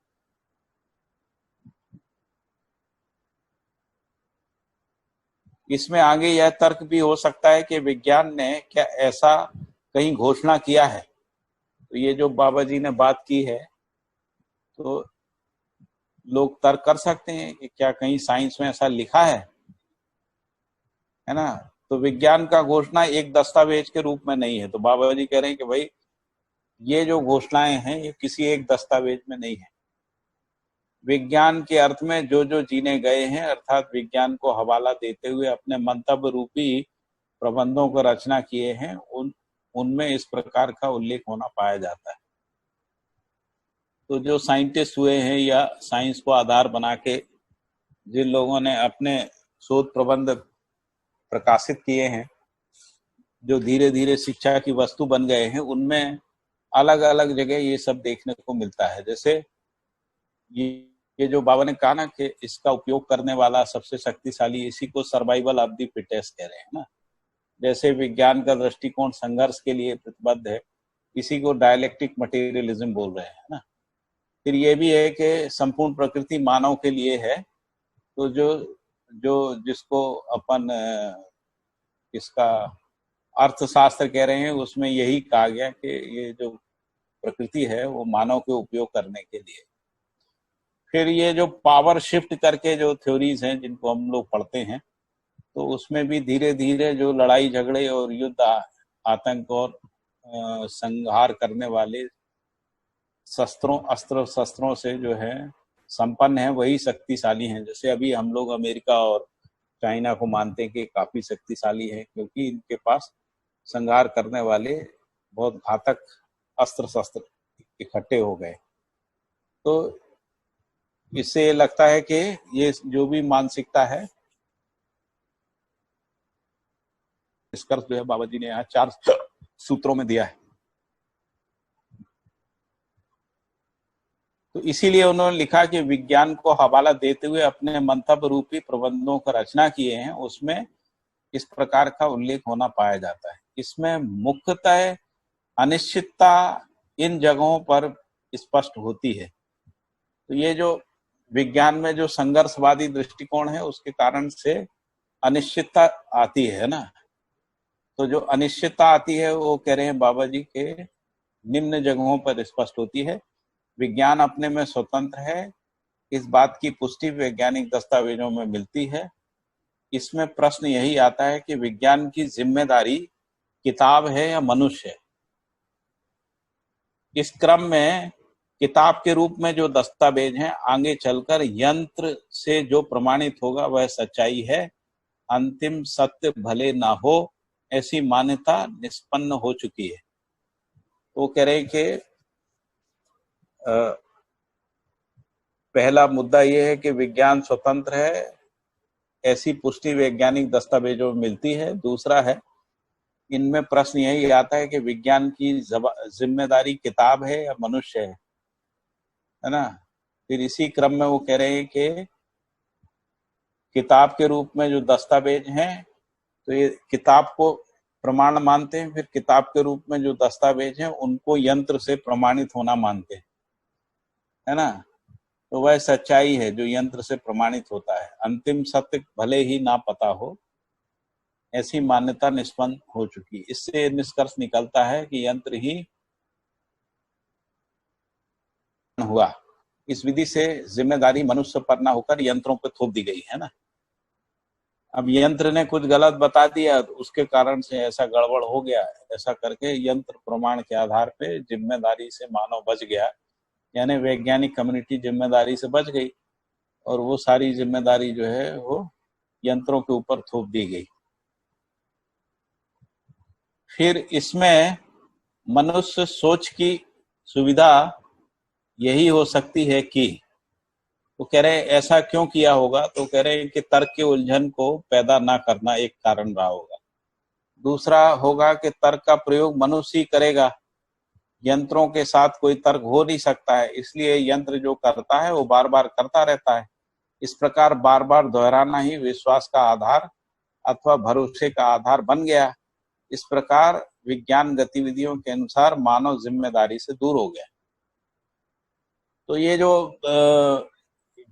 इसमें आगे यह तर्क भी हो सकता है कि विज्ञान ने क्या ऐसा कहीं घोषणा किया है। तो ये जो बाबा जी ने बात की है तो लोग तर्क कर सकते हैं कि क्या कहीं साइंस में ऐसा लिखा है ना। तो विज्ञान का घोषणा एक दस्तावेज के रूप में नहीं है। तो बाबा जी कह रहे हैं कि भाई ये जो घोषणाएं हैं ये किसी एक दस्तावेज में नहीं है। विज्ञान के अर्थ में जो जो जीने गए हैं अर्थात विज्ञान को हवाला देते हुए अपने मंतव्य रूपी प्रबंधों को रचना किए हैं उनमें इस प्रकार का उल्लेख होना पाया जाता है। तो जो साइंटिस्ट हुए हैं या साइंस को आधार बना के जिन लोगों ने अपने शोध प्रबंध प्रकाशित किए हैं, जो धीरे धीरे शिक्षा की वस्तु बन गए हैं, उनमें अलग अलग जगह ये सब देखने को मिलता है। जैसे ये जो बाबा ने कहा ना कि इसका उपयोग करने वाला सबसे शक्तिशाली, इसी को सर्वाइवल ऑफ द फिटेस्ट कह रहे हैं ना। जैसे विज्ञान का दृष्टिकोण संघर्ष के लिए प्रतिबद्ध है, इसी को डायलेक्टिक मटेरियलिज्म बोल रहे हैं ना। फिर ये भी है कि संपूर्ण प्रकृति मानव के लिए है। तो जो जिसको अपन इसका अर्थशास्त्र कह रहे हैं उसमें यही कहा गया कि ये जो प्रकृति है वो मानव के उपयोग करने के लिए। फिर ये जो पावर शिफ्ट करके जो थ्योरीज हैं जिनको हम लोग पढ़ते हैं, तो उसमें भी धीरे धीरे जो लड़ाई झगड़े और युद्ध, आतंक और संहार करने वाले अस्त्र शस्त्रों से जो है संपन्न है वही शक्तिशाली हैं। जैसे अभी हम लोग अमेरिका और चाइना को मानते हैं कि काफी शक्तिशाली है क्योंकि इनके पास संहार करने वाले बहुत घातक अस्त्र शस्त्र इकट्ठे हो गए। तो इससे लगता है कि ये जो भी मानसिकता है, निष्कर्ष जो है बाबा जी ने यहाँ 4 सूत्रों में दिया है। तो इसीलिए उन्होंने लिखा कि विज्ञान को हवाला देते हुए अपने मंतव्य रूपी प्रबंधों का रचना किए हैं, उसमें इस प्रकार का उल्लेख होना पाया जाता है। इसमें मुख्यतः अनिश्चितता इन जगहों पर स्पष्ट होती है। तो ये जो विज्ञान में जो संघर्षवादी दृष्टिकोण है उसके कारण से अनिश्चितता आती है ना। तो जो अनिश्चितता आती है वो कह रहे हैं बाबा जी के निम्न जगहों पर स्पष्ट होती है। विज्ञान अपने में स्वतंत्र है, इस बात की पुष्टि वैज्ञानिक दस्तावेजों में मिलती है। इसमें प्रश्न यही आता है कि विज्ञान की जिम्मेदारी किताब है या मनुष्य है। इस क्रम में किताब के रूप में जो दस्तावेज हैं आगे चलकर यंत्र से जो प्रमाणित होगा वह सच्चाई है। अंतिम सत्य भले ना हो ऐसी मान्यता निष्पन्न हो चुकी है। तो कह रहे कि पहला मुद्दा यह है कि विज्ञान स्वतंत्र है, ऐसी पुष्टि वैज्ञानिक दस्तावेजों में मिलती है। दूसरा है, इनमें प्रश्न यही आता है कि विज्ञान की जिम्मेदारी किताब है या मनुष्य है ना। फिर इसी क्रम में वो कह रहे हैं कि किताब के रूप में जो दस्तावेज हैं तो ये किताब को प्रमाण मानते हैं, फिर किताब के रूप में जो दस्तावेज हैं उनको यंत्र से प्रमाणित होना मानते हैं, है ना। तो वह सच्चाई है जो यंत्र से प्रमाणित होता है। अंतिम सत्य भले ही ना पता हो ऐसी मान्यता निष्पन्न हो चुकी। इससे निष्कर्ष निकलता है कि यंत्र ही हुआ। इस विधि से जिम्मेदारी मनुष्य पर ना होकर यंत्रों पर थोप दी गई है ना। अब यंत्र ने कुछ गलत बता दिया तो उसके कारण से ऐसा गड़बड़ हो गया, ऐसा करके यंत्र प्रमाण के आधार पे जिम्मेदारी से मानव बच गया, यानी वैज्ञानिक कम्युनिटी जिम्मेदारी से बच गई और वो सारी जिम्मेदारी जो है वो यंत्रों के ऊपर थोप दी गई। फिर इसमें मनुष्य सोच की सुविधा यही हो सकती है कि वो कह रहे हैं ऐसा क्यों किया होगा, तो कह रहे हैं कि तर्क की उलझन को पैदा ना करना एक कारण रहा होगा। दूसरा होगा कि तर्क का प्रयोग मनुष्य ही करेगा, यंत्रों के साथ कोई तर्क हो नहीं सकता है, इसलिए यंत्र जो करता है वो बार बार करता रहता है। इस प्रकार बार बार दोहराना ही विश्वास का आधार अथवा भरोसे का आधार बन गया। इस प्रकार विज्ञान गतिविधियों के अनुसार मानव जिम्मेदारी से दूर हो गया। तो ये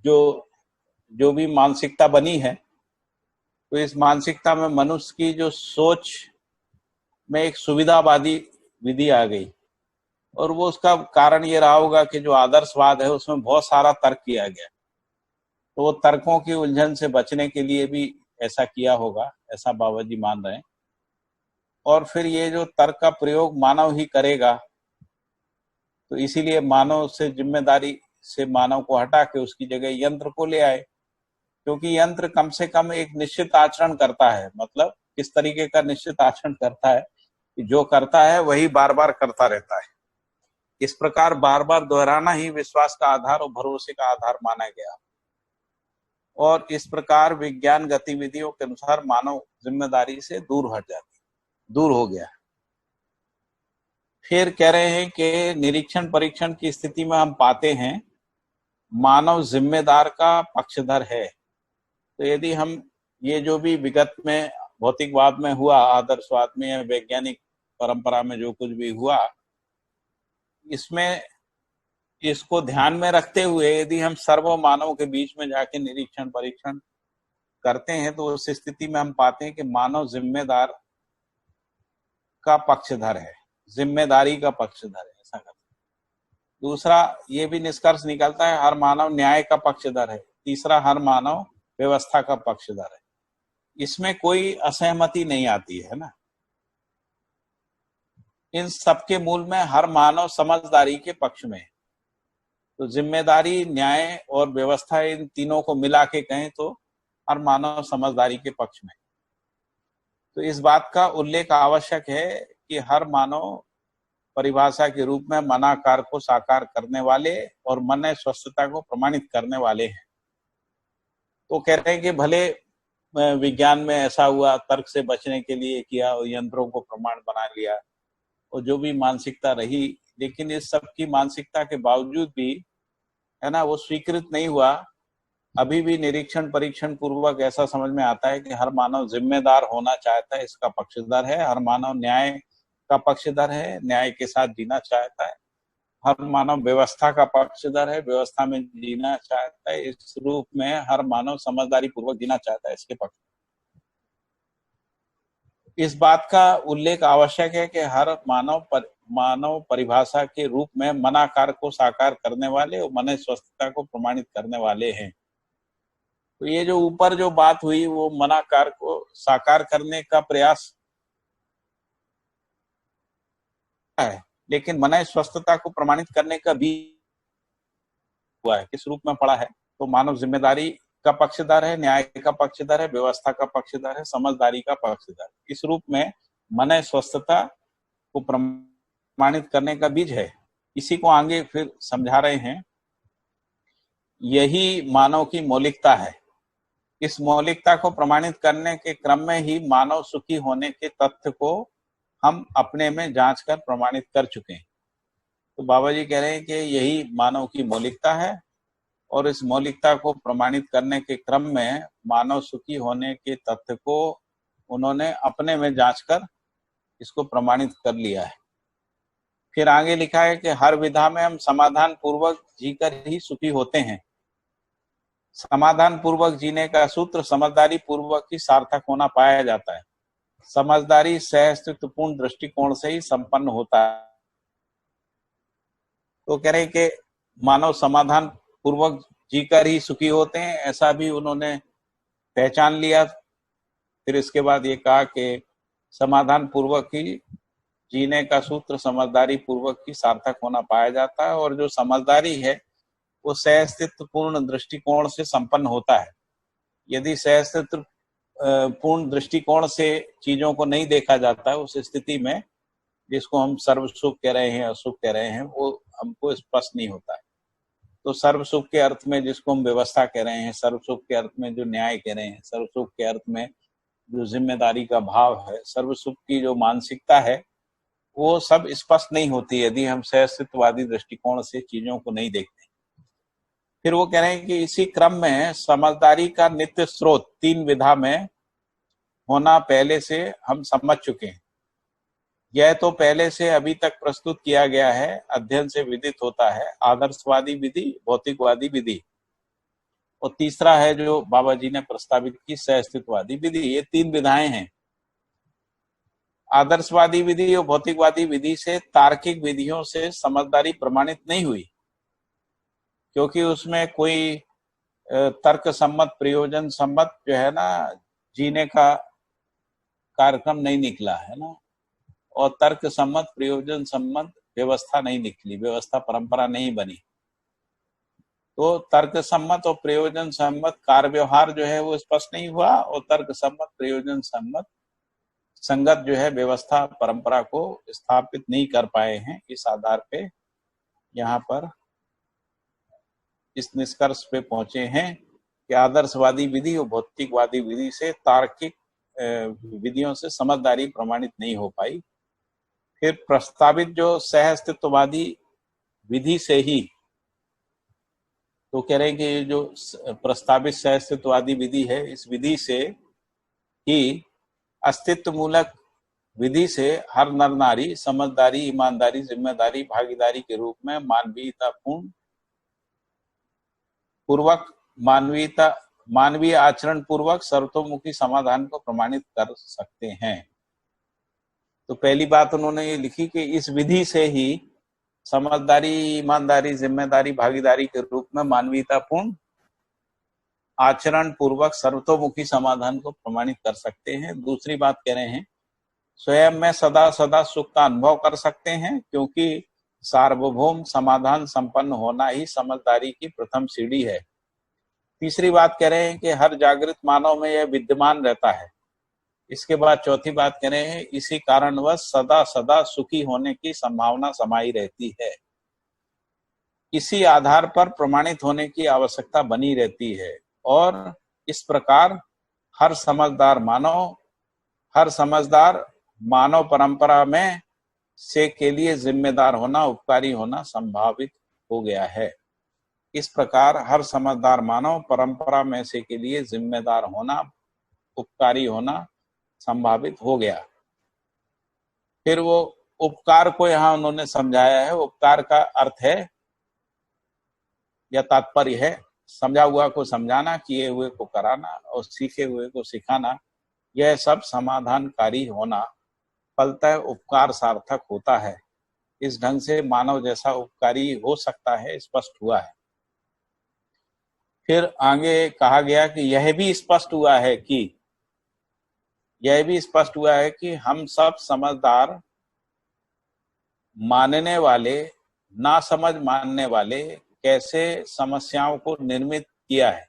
जो भी मानसिकता बनी है, तो इस मानसिकता में मनुष्य की जो सोच में एक सुविधावादी विधि आ गई, और वो उसका कारण ये रहा होगा कि जो आदर्शवाद है उसमें बहुत सारा तर्क किया गया, तो वो तर्कों की उलझन से बचने के लिए भी ऐसा किया होगा, ऐसा बाबा जी मान रहे हैं। और फिर ये जो तर्क का प्रयोग मानव ही करेगा, तो इसीलिए मानव से जिम्मेदारी से मानव को हटा के उसकी जगह यंत्र को ले आए, क्योंकि यंत्र कम से कम एक निश्चित आचरण करता है। मतलब किस तरीके का निश्चित आचरण करता है कि जो करता है वही बार बार करता रहता है। इस प्रकार बार बार दोहराना ही विश्वास का आधार और भरोसे का आधार माना गया, और इस प्रकार विज्ञान गतिविधियों के अनुसार मानव जिम्मेदारी से दूर हो गया। फिर कह रहे हैं कि निरीक्षण परीक्षण की स्थिति में हम पाते हैं मानव जिम्मेदार का पक्षधर है। तो यदि हम ये जो भी विगत में भौतिकवाद में हुआ, आदर्शवाद में या वैज्ञानिक परंपरा में जो कुछ भी हुआ, इसमें इसको ध्यान में रखते हुए यदि हम सर्व मानव के बीच में जाके निरीक्षण परीक्षण करते हैं, तो उस स्थिति में हम पाते हैं कि मानव जिम्मेदार का पक्षधर है, जिम्मेदारी का पक्षधर है, ऐसा करते हैं। दूसरा ये भी निष्कर्ष निकलता है हर मानव न्याय का पक्षधर है। तीसरा हर मानव व्यवस्था का पक्षधर है। इसमें कोई असहमति नहीं आती है ना। इन सबके मूल में हर मानव समझदारी के पक्ष में है। तो जिम्मेदारी, न्याय और व्यवस्था, इन तीनों को मिला के कहें तो हर मानव समझदारी के पक्ष में। तो इस बात का उल्लेख आवश्यक है कि हर मानव परिभाषा के रूप में मनाकार को साकार करने वाले और मन स्वस्थता को प्रमाणित करने वाले हैं। तो कह रहे हैं कि भले विज्ञान में ऐसा हुआ, तर्क से बचने के लिए किया और यंत्रों को प्रमाण बना लिया, और जो भी मानसिकता रही, लेकिन इस सब की मानसिकता के बावजूद भी है ना, वो स्वीकृत नहीं हुआ। अभी भी निरीक्षण परीक्षण पूर्वक ऐसा समझ में आता है कि हर मानव जिम्मेदार होना चाहता है, इसका पक्षधर है। हर मानव न्याय का पक्षधर है, न्याय के साथ जीना चाहता है। हर मानव व्यवस्था का पक्षधर है, व्यवस्था में जीना चाहता है। इस रूप में हर मानव समझदारी पूर्वक जीना चाहता है, इसके पक्ष। इस बात का उल्लेख आवश्यक है कि हर मानव परिभाषा के रूप में मनाकार को साकार करने वाले और मन स्वस्थता को प्रमाणित करने वाले हैं। तो ये जो ऊपर जो बात हुई वो मनाकार को साकार करने का प्रयास है, लेकिन मन स्वस्थता को प्रमाणित करने का भी हुआ है। किस रूप में पड़ा है? तो मानव जिम्मेदारी का पक्षधर है, न्याय का पक्षधर है, व्यवस्था का पक्षधर है, समझदारी का पक्षधर। इस रूप में मन स्वस्थता को प्रमाणित करने का बीज है। इसी को आगे फिर समझा रहे हैं। यही मानव की मौलिकता है। इस मौलिकता को प्रमाणित करने के क्रम में ही मानव सुखी होने के तथ्य को हम अपने में जांच कर प्रमाणित कर चुके हैं। तो बाबा जी कह रहे हैं कि यही मानव की मौलिकता है, और इस मौलिकता को प्रमाणित करने के क्रम में मानव सुखी होने के तथ्य को उन्होंने अपने में जांच कर इसको प्रमाणित कर लिया है। फिर आगे लिखा है कि हर विधा में हम समाधान पूर्वक जीकर ही सुखी होते हैं। समाधान पूर्वक जीने का सूत्र समझदारी पूर्वक ही सार्थक होना पाया जाता है। समझदारी सहअस्तित्वपूर्ण दृष्टिकोण से ही संपन्न होता है। तो कह रहे कि मानव समाधान पूर्वक जीकर ही सुखी होते हैं, ऐसा भी उन्होंने पहचान लिया। फिर इसके बाद ये कहा कि समाधान पूर्वक ही जीने का सूत्र समझदारी पूर्वक ही सार्थक होना पाया जाता है, और जो समझदारी है वो सहअस्तित्वपूर्ण दृष्टिकोण से संपन्न होता है। यदि सहअस्तित्व पूर्ण दृष्टिकोण से चीजों को नहीं देखा जाता है, उस स्थिति में जिसको हम सर्व सुख कह रहे हैं, असुख कह रहे हैं, वो हमको स्पष्ट नहीं होता है। तो सर्व सुख के अर्थ में जिसको हम व्यवस्था कह रहे हैं, सर्व सुख के अर्थ में जो न्याय कह रहे हैं, सर्व सुख के अर्थ में जो जिम्मेदारी का भाव है, सर्व सुख की जो मानसिकता है, वो सब स्पष्ट नहीं होती यदि हम सहअस्तित्ववादी दृष्टिकोण से चीजों को नहीं देखते। फिर वो कह रहे हैं कि इसी क्रम में समझदारी का नित्य स्रोत 3 विधा में होना पहले से हम समझ चुके हैं। यह तो पहले से अभी तक प्रस्तुत किया गया है, अध्ययन से विदित होता है, आदर्शवादी विधि, भौतिकवादी विधि, और तीसरा है जो बाबा जी ने प्रस्तावित की सहअस्तित्ववादी विधि। ये 3 विधाएं हैं। आदर्शवादी विधि और भौतिकवादी विधि से तार्किक विधियों से समझदारी प्रमाणित नहीं हुई, क्योंकि उसमें कोई तर्क सम्मत, प्रयोजन सम्मत जो है ना जीने का कार्यक्रम नहीं निकला है ना, और तर्क सम्मत, प्रयोजन सम्मत व्यवस्था नहीं निकली, व्यवस्था परंपरा नहीं बनी। तो तर्क सम्मत और प्रयोजन सम्मत कार्य व्यवहार जो है वो स्पष्ट नहीं हुआ, और तर्क सम्मत, प्रयोजन सम्मत संगत जो है व्यवस्था परंपरा को स्थापित नहीं कर पाए हैं। इस आधार पे यहाँ पर इस निष्कर्ष पे पहुंचे हैं कि आदर्शवादी विधि और भौतिकवादी विधि से तार्किक विधियों से समझदारी प्रमाणित नहीं हो पाई। फिर प्रस्तावित जो सहअस्तित्ववादी विधि से ही, तो कह रहे हैं कि जो प्रस्तावित सहअस्तित्ववादी विधि है, इस विधि से ही अस्तित्व मूलक विधि से हर नर नारी समझदारी, ईमानदारी, जिम्मेदारी, भागीदारी के रूप में मानवीयतापूर्ण पूर्वक मानवीय आचरण पूर्वक सर्वतोमुखी समाधान को प्रमाणित कर सकते हैं। तो पहली बात उन्होंने ये लिखी कि इस विधि से ही समझदारी, ईमानदारी, जिम्मेदारी, भागीदारी के रूप में मानवीयतापूर्ण आचरण पूर्वक सर्वतोमुखी समाधान को प्रमाणित कर सकते हैं। दूसरी बात कह रहे हैं स्वयं में सदा सदा सुख का अनुभव कर सकते हैं, क्योंकि सार्वभौम समाधान संपन्न होना ही समझदारी की प्रथम सीढ़ी है। तीसरी बात कह रहे हैं कि हर जागृत मानव में यह विद्यमान रहता है। इसके बाद चौथी बात कह रहे हैं इसी कारणवश सदा सदा सुखी होने की संभावना समाई रहती है। इसी आधार पर प्रमाणित होने की आवश्यकता बनी रहती है, और इस प्रकार हर समझदार मानव परंपरा में से के लिए जिम्मेदार होना, उपकारी होना संभावित हो गया है। इस प्रकार हर समझदार मानव परंपरा में से के लिए जिम्मेदार होना, उपकारी होना संभावित हो गया। फिर वो उपकार को यहाँ उन्होंने समझाया है। उपकार का अर्थ है या तात्पर्य है समझा हुआ को समझाना, किए हुए को कराना और सीखे हुए को सिखाना। यह सब समाधानकारी होना फलतः उपकार सार्थक होता है। इस ढंग से मानव जैसा उपकारी हो सकता है, स्पष्ट हुआ है। फिर आगे कहा गया कि यह भी स्पष्ट हुआ है कि हम सब समझदार मानने वाले, ना समझ मानने वाले कैसे समस्याओं को निर्मित किया है।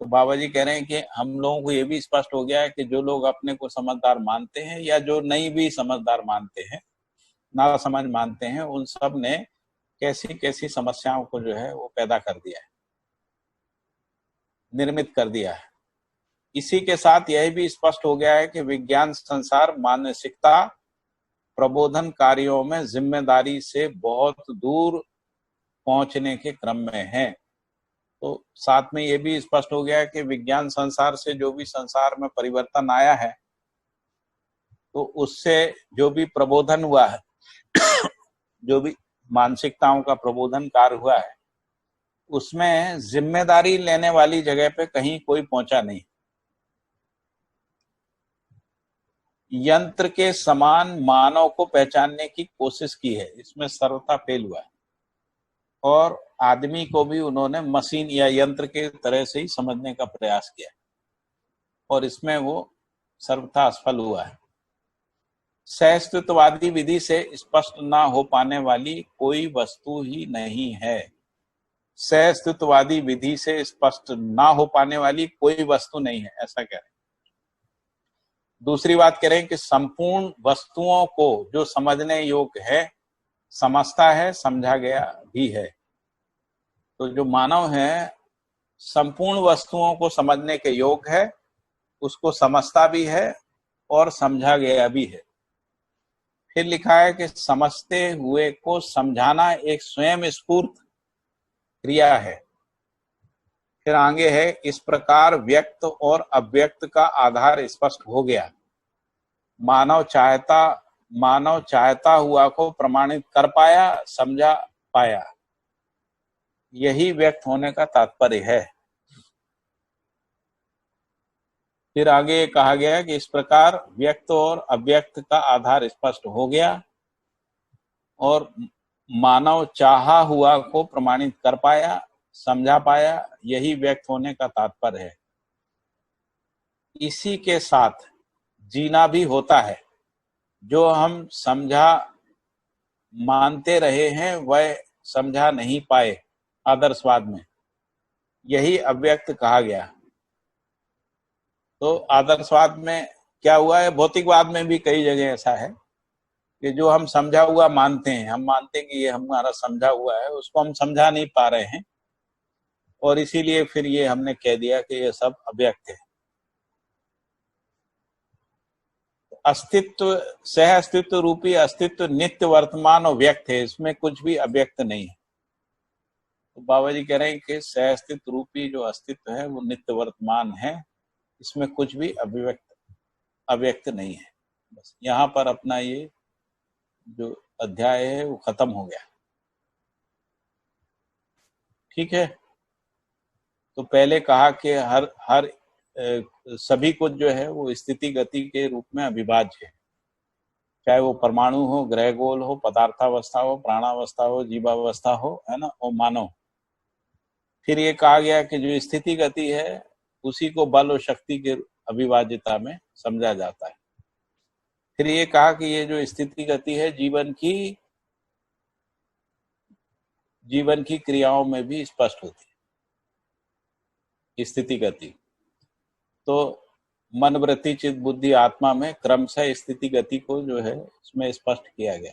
तो बाबा जी कह रहे हैं कि हम लोगों को ये भी स्पष्ट हो गया है कि जो लोग अपने को समझदार मानते हैं या जो नहीं भी समझदार मानते हैं, ना समझ मानते हैं, उन सब ने कैसी कैसी समस्याओं को जो है वो पैदा कर दिया है, निर्मित कर दिया है। इसी के साथ यह भी स्पष्ट हो गया है कि विज्ञान संसार मानसिकता प्रबोधन कार्यों में जिम्मेदारी से बहुत दूर पहुंचने के क्रम में है। तो साथ में ये भी स्पष्ट हो गया है कि विज्ञान संसार से जो भी संसार में परिवर्तन आया है, तो उससे जो भी प्रबोधन हुआ है, जो भी मानसिकताओं का प्रबोधन कार्य हुआ है, उसमें जिम्मेदारी लेने वाली जगह पे कहीं कोई पहुंचा नहीं। यंत्र के समान मानव को पहचानने की कोशिश की है, इसमें सर्वथा फेल हुआ है। और आदमी को भी उन्होंने मशीन या यंत्र के तरह से ही समझने का प्रयास किया, और इसमें वो सर्वथा असफल हुआ है। सहअस्तित्ववादी विधि से स्पष्ट ना हो पाने वाली कोई वस्तु ही नहीं है। सहअस्तित्ववादी विधि से स्पष्ट ना हो पाने वाली कोई वस्तु नहीं है, ऐसा कह रहे हैं। दूसरी बात कह रहे हैं कि संपूर्ण वस्तुओं को जो समझने योग्य है, समझता है, समझा गया भी है। तो जो मानव है संपूर्ण वस्तुओं को समझने के योग्य है, उसको समझता भी है और समझा गया भी है। फिर लिखा है कि समझते हुए को समझाना एक स्वयं स्फूर्त क्रिया है। फिर आगे है, इस प्रकार व्यक्त और अव्यक्त का आधार स्पष्ट हो गया। मानव चाहता हुआ को प्रमाणित कर पाया, समझा पाया, यही व्यक्त होने का तात्पर्य है। फिर आगे कहा गया कि इस प्रकार व्यक्त और अव्यक्त का आधार स्पष्ट हो गया और मानव चाहा हुआ को प्रमाणित कर पाया, समझा पाया, यही व्यक्त होने का तात्पर्य है। इसी के साथ जीना भी होता है। जो हम समझा मानते रहे हैं वह समझा नहीं पाए आदर्शवाद में, यही अव्यक्त कहा गया। तो आदर्शवाद में क्या हुआ है, भौतिकवाद में भी कई जगह ऐसा है कि जो हम समझा हुआ मानते हैं, हम मानते हैं कि ये हमारा समझा हुआ है, उसको हम समझा नहीं पा रहे हैं और इसीलिए फिर ये हमने कह दिया कि ये सब अव्यक्त है। अस्तित्व, सह अस्तित्व रूपी अस्तित्व नित्य वर्तमान और व्यक्त है, इसमें कुछ भी अव्यक्त नहीं है। तो बाबा जी कह रहे हैं कि सह अस्तित्व रूपी जो अस्तित्व है वो नित्य वर्तमान है, इसमें कुछ भी अव्यक्त नहीं है। बस यहाँ पर अपना ये जो अध्याय है वो खत्म हो गया। ठीक है, तो पहले कहा कि हर सभी कुछ जो है वो स्थिति गति के रूप में अविभाज्य है, चाहे वो परमाणु हो, ग्रह गोल हो, पदार्थावस्था हो, प्राणावस्था हो, जीवावस्था हो, है ना, और मानव। फिर ये कहा गया कि जो स्थिति गति है उसी को बल और शक्ति के अविभाज्यता में समझा जाता है। फिर ये कहा कि ये जो स्थिति गति है जीवन की क्रियाओं में भी स्पष्ट होती है स्थिति गति। तो मन, वृत्ति, चित्त, बुद्धि, आत्मा में क्रमशः स्थिति गति को जो है इसमें स्पष्ट किया गया।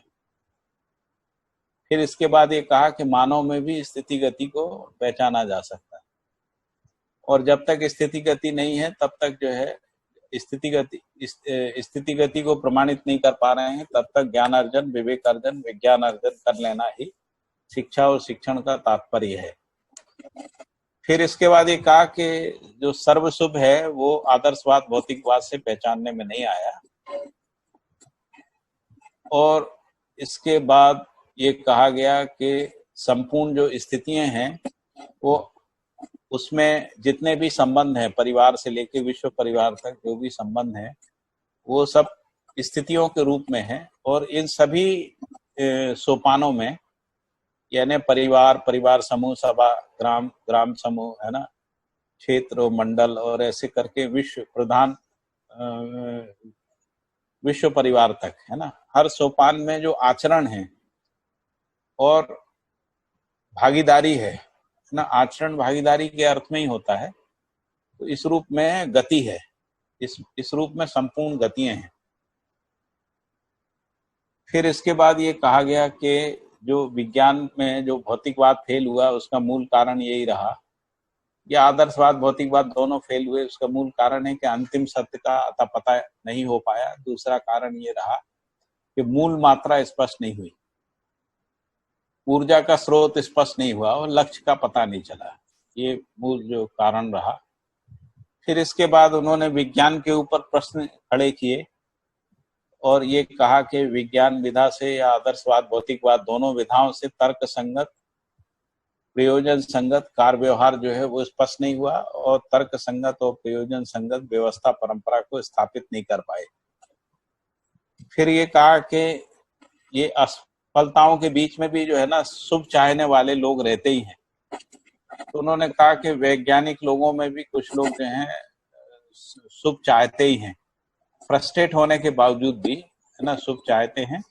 फिर इसके बाद ये कहा कि मानव में भी स्थिति गति को पहचाना जा सकता है और जब तक स्थिति गति नहीं है तब तक जो है स्थिति गति को प्रमाणित नहीं कर पा रहे हैं, तब तक ज्ञान अर्जन, विवेक अर्जन, विज्ञान अर्जन कर लेना ही शिक्षा और शिक्षण का तात्पर्य है। फिर इसके बाद ये कहा कि जो सर्वशुभ है वो आदर्शवाद भौतिकवाद से पहचानने में नहीं आया। और इसके बाद ये कहा गया कि संपूर्ण जो स्थितियां हैं वो उसमें जितने भी संबंध हैं, परिवार से लेकर विश्व परिवार तक जो भी संबंध है वो सब स्थितियों के रूप में है। और इन सभी सोपानों में यानी परिवार समूह, सभा, ग्राम समूह, है ना, क्षेत्र, मंडल और ऐसे करके विश्व परिवार तक, है ना, हर सोपान में जो आचरण है और भागीदारी है ना, आचरण भागीदारी के अर्थ में ही होता है। तो इस रूप में गति है, इस रूप में संपूर्ण गतियां हैं। फिर इसके बाद ये कहा गया कि जो विज्ञान में जो भौतिकवाद फेल हुआ उसका मूल कारण यही रहा, या आदर्शवाद भौतिकवाद दोनों फेल हुए, उसका मूल कारण है कि अंतिम सत्य का अता पता नहीं हो पाया। दूसरा कारण ये रहा कि मूल मात्रा स्पष्ट नहीं हुई, ऊर्जा का स्रोत स्पष्ट नहीं हुआ और लक्ष्य का पता नहीं चला। ये मूल जो कारण रहा। फिर इसके बाद उन्होंने विज्ञान के ऊपर प्रश्न खड़े किए और ये कहा कि विज्ञान विधा से या आदर्शवाद भौतिकवाद दोनों विधाओं से तर्क संगत, प्रयोजन संगत कार्य व्यवहार जो है वो स्पष्ट नहीं हुआ और तर्क संगत और प्रयोजन संगत व्यवस्था परंपरा को स्थापित नहीं कर पाए। फिर ये कहा कि ये असफलताओं के बीच में भी जो है ना शुभ चाहने वाले लोग रहते ही हैं। तो उन्होंने कहा कि वैज्ञानिक लोगों में भी कुछ लोग जो हैं शुभ चाहते ही हैं, फ्रस्ट्रेट होने के बावजूद भी, है ना, शुभ चाहते हैं।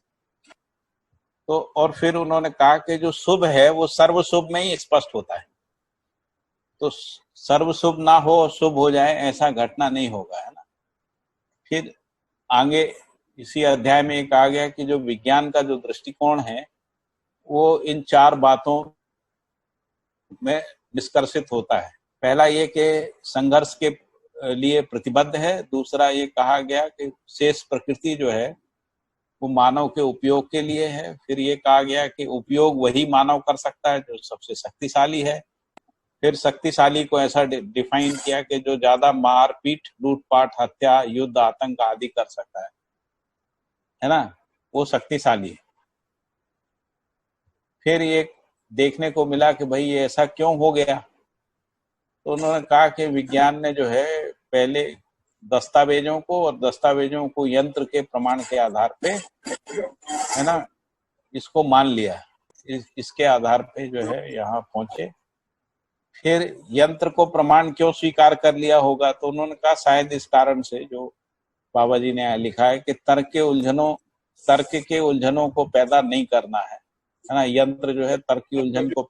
तो और फिर उन्होंने कहा कि जो शुभ है वो सर्वशुभ में ही स्पष्ट होता है। तो सर्वशुभ ना हो और शुभ हो जाए ऐसा घटना नहीं होगा, है ना। फिर आगे इसी अध्याय में एक कहा गया कि जो विज्ञान का जो दृष्टिकोण है वो इन चार बातों में निष्कर्षित होता है। पहला ये कि संघर्ष के लिए प्रतिबद्ध है, दूसरा ये कहा गया कि शेष प्रकृति जो है वो मानव के उपयोग के लिए है, फिर ये कहा गया कि उपयोग वही मानव कर सकता है जो सबसे शक्तिशाली है, फिर शक्तिशाली को ऐसा डिफाइन किया कि जो ज्यादा मारपीट, लूटपाट, हत्या, युद्ध, आतंक आदि कर सकता है ना, वो शक्तिशाली है। फिर ये देखने को मिला कि भाई ये ऐसा क्यों हो गया, तो उन्होंने कहा कि विज्ञान ने जो है पहले दस्तावेजों को और दस्तावेजों को यंत्र के प्रमाण के आधार पे, है ना, इसको मान लिया, इसके आधार पे जो है यहाँ पहुंचे। फिर यंत्र को प्रमाण क्यों स्वीकार कर लिया होगा, तो उन्होंने कहा शायद इस कारण से, जो बाबा जी ने लिखा है कि तर्क के उलझनों को पैदा नहीं करना है ना, यंत्र जो है तर्क की उलझन को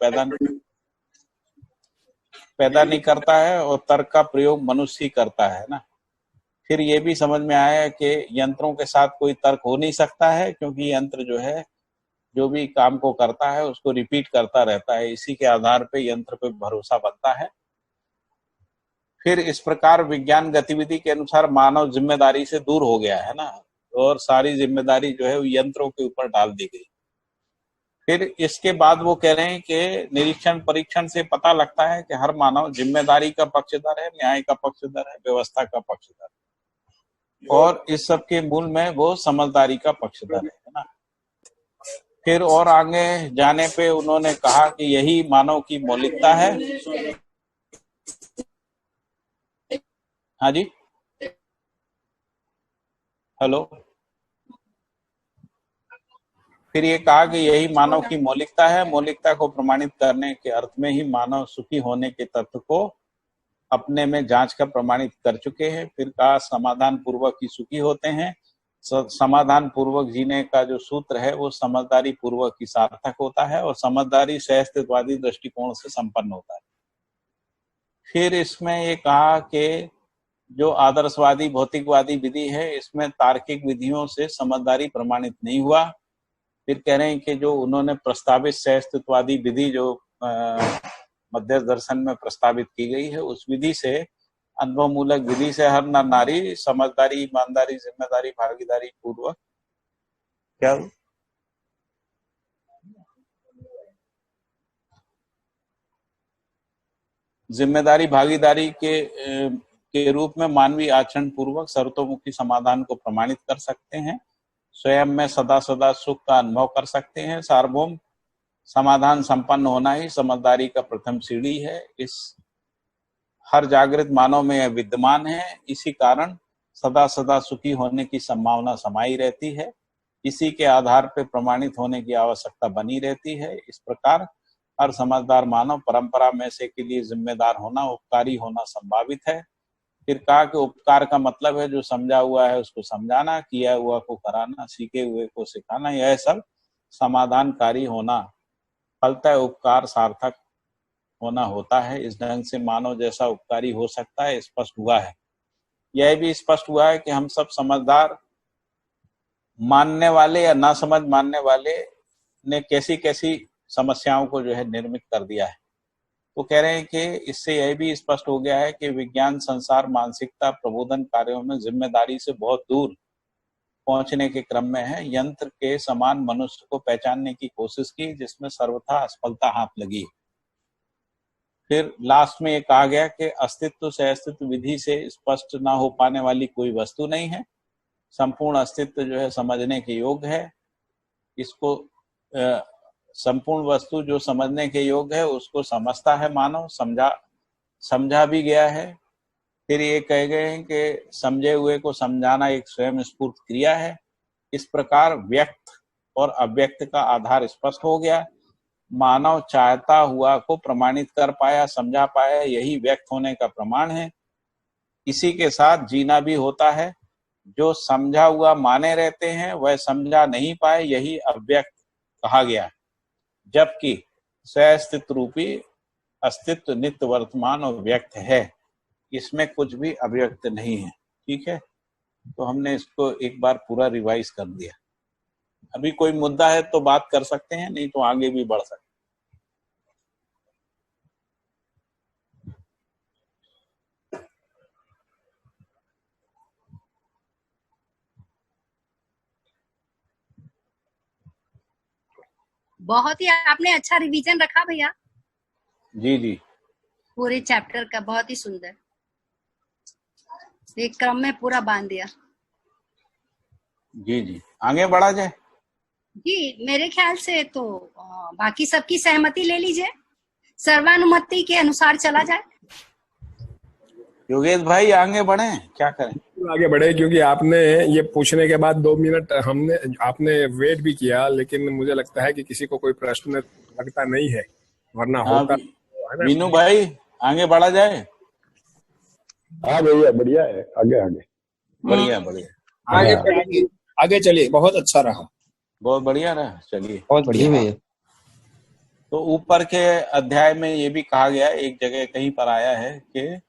पैदा नहीं करता है और तर्क का प्रयोग मनुष्य ही करता है ना। फिर ये भी समझ में आया कि यंत्रों के साथ कोई तर्क हो नहीं सकता है, क्योंकि यंत्र जो है जो भी काम को करता है उसको रिपीट करता रहता है, इसी के आधार पे यंत्र पे भरोसा बनता है। फिर इस प्रकार विज्ञान गतिविधि के अनुसार मानव जिम्मेदारी से दूर हो गया है ना, और सारी जिम्मेदारी जो है वो यंत्रों के ऊपर डाल दी गई। फिर इसके बाद वो कह रहे हैं कि निरीक्षण परीक्षण से पता लगता है कि हर मानव जिम्मेदारी का पक्षधर है, न्याय का पक्षधर है, व्यवस्था का पक्षधर है, और इस सब के मूल में वो समझदारी का पक्षधर है ना। फिर और आगे जाने पे उन्होंने कहा कि यही मानव की मौलिकता है। हाँ जी, हेलो। फिर ये कहा कि यही मानव की मौलिकता है, मौलिकता को प्रमाणित करने के अर्थ में ही मानव सुखी होने के तत्व को अपने में जांच कर प्रमाणित कर चुके हैं। फिर कहा समाधान पूर्वक ही सुखी होते हैं, समाधान पूर्वक जीने का जो सूत्र है वो समझदारी पूर्वक ही सार्थक होता है, और समझदारी सहअस्तित्ववादी दृष्टिकोण से संपन्न होता है। फिर इसमें ये कहा कि जो आदर्शवादी भौतिकवादी विधि है इसमें तार्किक विधियों से समझदारी प्रमाणित नहीं हुआ। फिर कह रहे हैं कि जो उन्होंने प्रस्तावित सहअस्तित्ववादी विधि जो मध्यस्थ दर्शन में प्रस्तावित की गई है, उस विधि से, अनुभव मूलक विधि से हर नर नारी समझदारी, ईमानदारी, जिम्मेदारी, भागीदारी पूर्वक क्या जिम्मेदारी भागीदारी के रूप में मानवीय आचरण पूर्वक शर्तोमुखी समाधान को प्रमाणित कर सकते हैं, स्वयं में सदा सदा सुख का अनुभव कर सकते हैं। सार्वभौम समाधान संपन्न होना ही समझदारी का प्रथम सीढ़ी है। इस हर जागृत मानव में यह विद्यमान है, इसी कारण सदा सदा सुखी होने की संभावना समाई रहती है, इसी के आधार पर प्रमाणित होने की आवश्यकता बनी रहती है। इस प्रकार हर समझदार मानव परंपरा में से के लिए जिम्मेदार होना, उपकारी होना संभावित है। फिर कहा कि उपकार का मतलब है जो समझा हुआ है उसको समझाना, किया हुआ को कराना, सीखे हुए को सिखाना, यह सब समाधानकारी होना, फलतः उपकार सार्थक होना होता है। इस ढंग से मानव जैसा उपकारी हो सकता है स्पष्ट हुआ है। यह भी स्पष्ट हुआ है कि हम सब समझदार मानने वाले या ना समझ मानने वाले ने कैसी कैसी समस्याओं को जो है निर्मित कर दिया है। तो कह रहे हैं कि इससे यह भी स्पष्ट हो गया है कि विज्ञान संसार मानसिकता प्रबोधन कार्यों में जिम्मेदारी से बहुत दूर पहुंचने के क्रम में है। यंत्र के समान मनुष्य को पहचानने की कोशिश की, जिसमें सर्वथा असफलता हाथ लगी। फिर लास्ट में ये कहा गया कि अस्तित्व से अस्तित्व विधि से स्पष्ट ना हो पाने वाली कोई वस्तु नहीं है। संपूर्ण अस्तित्व जो है समझने के योग्य है। इसको संपूर्ण वस्तु जो समझने के योग्य है उसको समझता है मानव, समझा भी गया है। फिर ये कहे गए हैं कि समझे हुए को समझाना एक स्वयं स्फूर्त क्रिया है। इस प्रकार व्यक्त और अव्यक्त का आधार स्पष्ट हो गया। मानव चाहता हुआ को प्रमाणित कर पाया, समझा पाया, यही व्यक्त होने का प्रमाण है। इसी के साथ जीना भी होता है। जो समझा हुआ माने रहते हैं वह समझा नहीं पाए, यही अव्यक्त कहा गया। जबकि सहअस्तित्व रूपी अस्तित्व नित्य वर्तमान और व्यक्त है, इसमें कुछ भी अव्यक्त नहीं है। ठीक है, तो हमने इसको एक बार पूरा रिवाइज कर दिया। अभी कोई मुद्दा है तो बात कर सकते हैं, नहीं तो आगे भी बढ़ सकते हैं। बहुत ही आपने अच्छा रिवीजन रखा भैया, जी जी, पूरे चैप्टर का बहुत ही सुंदर, एक क्रम में पूरा बांध दिया। जी जी, आगे बढ़ा जाए। जी मेरे ख्याल से तो बाकी सबकी सहमति ले लीजिए, सर्वानुमति के अनुसार चला जाए। योगेश भाई आगे बढ़े, क्या करें? आगे बढ़े, क्योंकि आपने ये पूछने के बाद 2 मिनट आपने वेट भी किया, लेकिन मुझे लगता है कि किसी को कोई प्रश्न लगता नहीं है, वरना होता है ना। मीनू भाई आगे बढ़ा जाए। हाँ भैया, बढ़िया है, आगे आगे बढ़िया बढ़िया, आगे चलिए, बहुत अच्छा रहा, बहुत बढ़िया रहा, चलिए बहुत बढ़िया भैया। तो ऊपर के अध्याय में ये भी कहा गया, एक जगह कहीं पर आया है कि